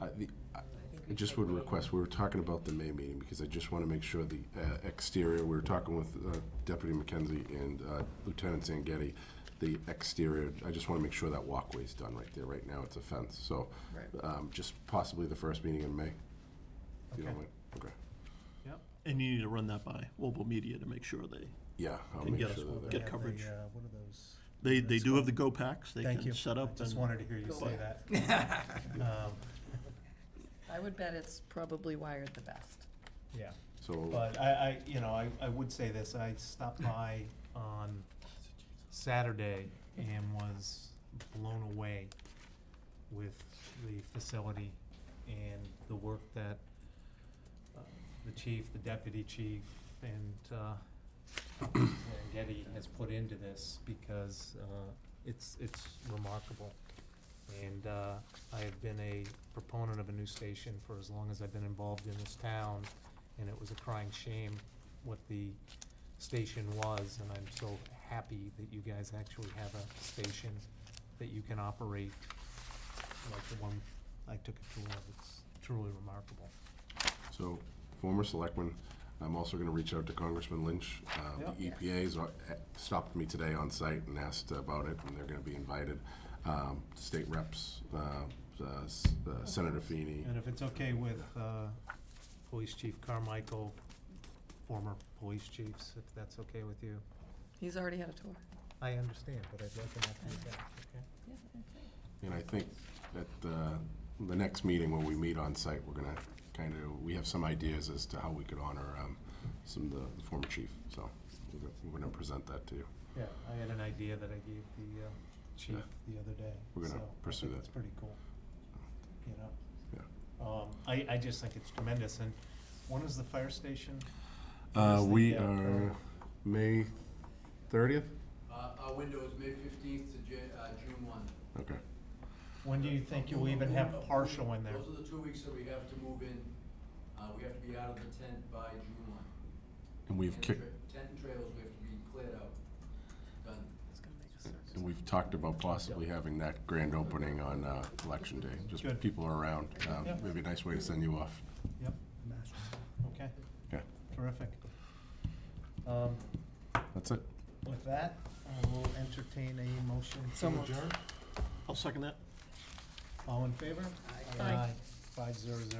I just would request, we were talking about the May meeting, because I just want to make sure the exterior, we were talking with Deputy McKenzie and Lieutenant Zangetti, the exterior, I just want to make sure that walkway's done right there. Right now, it's a fence, so just possibly the first meeting in May, if you don't Okay. mind. Okay. Yep. And you need to run that by Walpole Media to make sure they Yeah, I'll can make get us, sure that get they're. Have coverage. the, what are those? They units do have called? the Go Packs, they Thank can you. set up I just and. wanted to hear you Go say away. that. I would bet it's probably wired the best. Yeah, So, but I would say this, I stopped by on Saturday and was blown away with the facility and the work that the chief, the deputy chief, and Getty has put into this, because it's remarkable. And I have been a proponent of a new station for as long as I've been involved in this town, and it was a crying shame what the station was, and I'm so happy that you guys actually have a station that you can operate like the one I took a tour of. It's truly remarkable. so, former selectman, I'm also gonna reach out to Congressman Lynch. Yep. The EPA's stopped me today on site and asked about it, and they're gonna be invited. State reps, Senator Feeney. And if it's okay with Police Chief Carmichael, former police chiefs, if that's okay with you. He's already had a tour. I understand, but I'd like him to do that, okay? Yeah, okay. And I think at the next meeting when we meet on site, we're gonna we have some ideas as to how we could honor some of the former chief, so we're gonna present that to you. Yeah, I had an idea that I gave the chief the other day. We're gonna so pursue I think that. it's pretty cool, you know? Yeah. I just think it's tremendous, and when is the fire station? We are May 30th? Our window is May 15th to June 1. Okay. When do you think you'll even have partial in there? Those are the 2 weeks that we have to move in. We have to be out of the tent by June 1. And we've kicked, Tent and trailers, we have to be cleared out, done. and we've talked about possibly having that grand opening on Election Day. Just Good. people are around. Yeah. Maybe a nice way to send you off. Yep. Okay, Yeah, terrific. that's it. With that, I will entertain a motion to So moved. adjourn. I'll second that. All in favor? Aye. 500.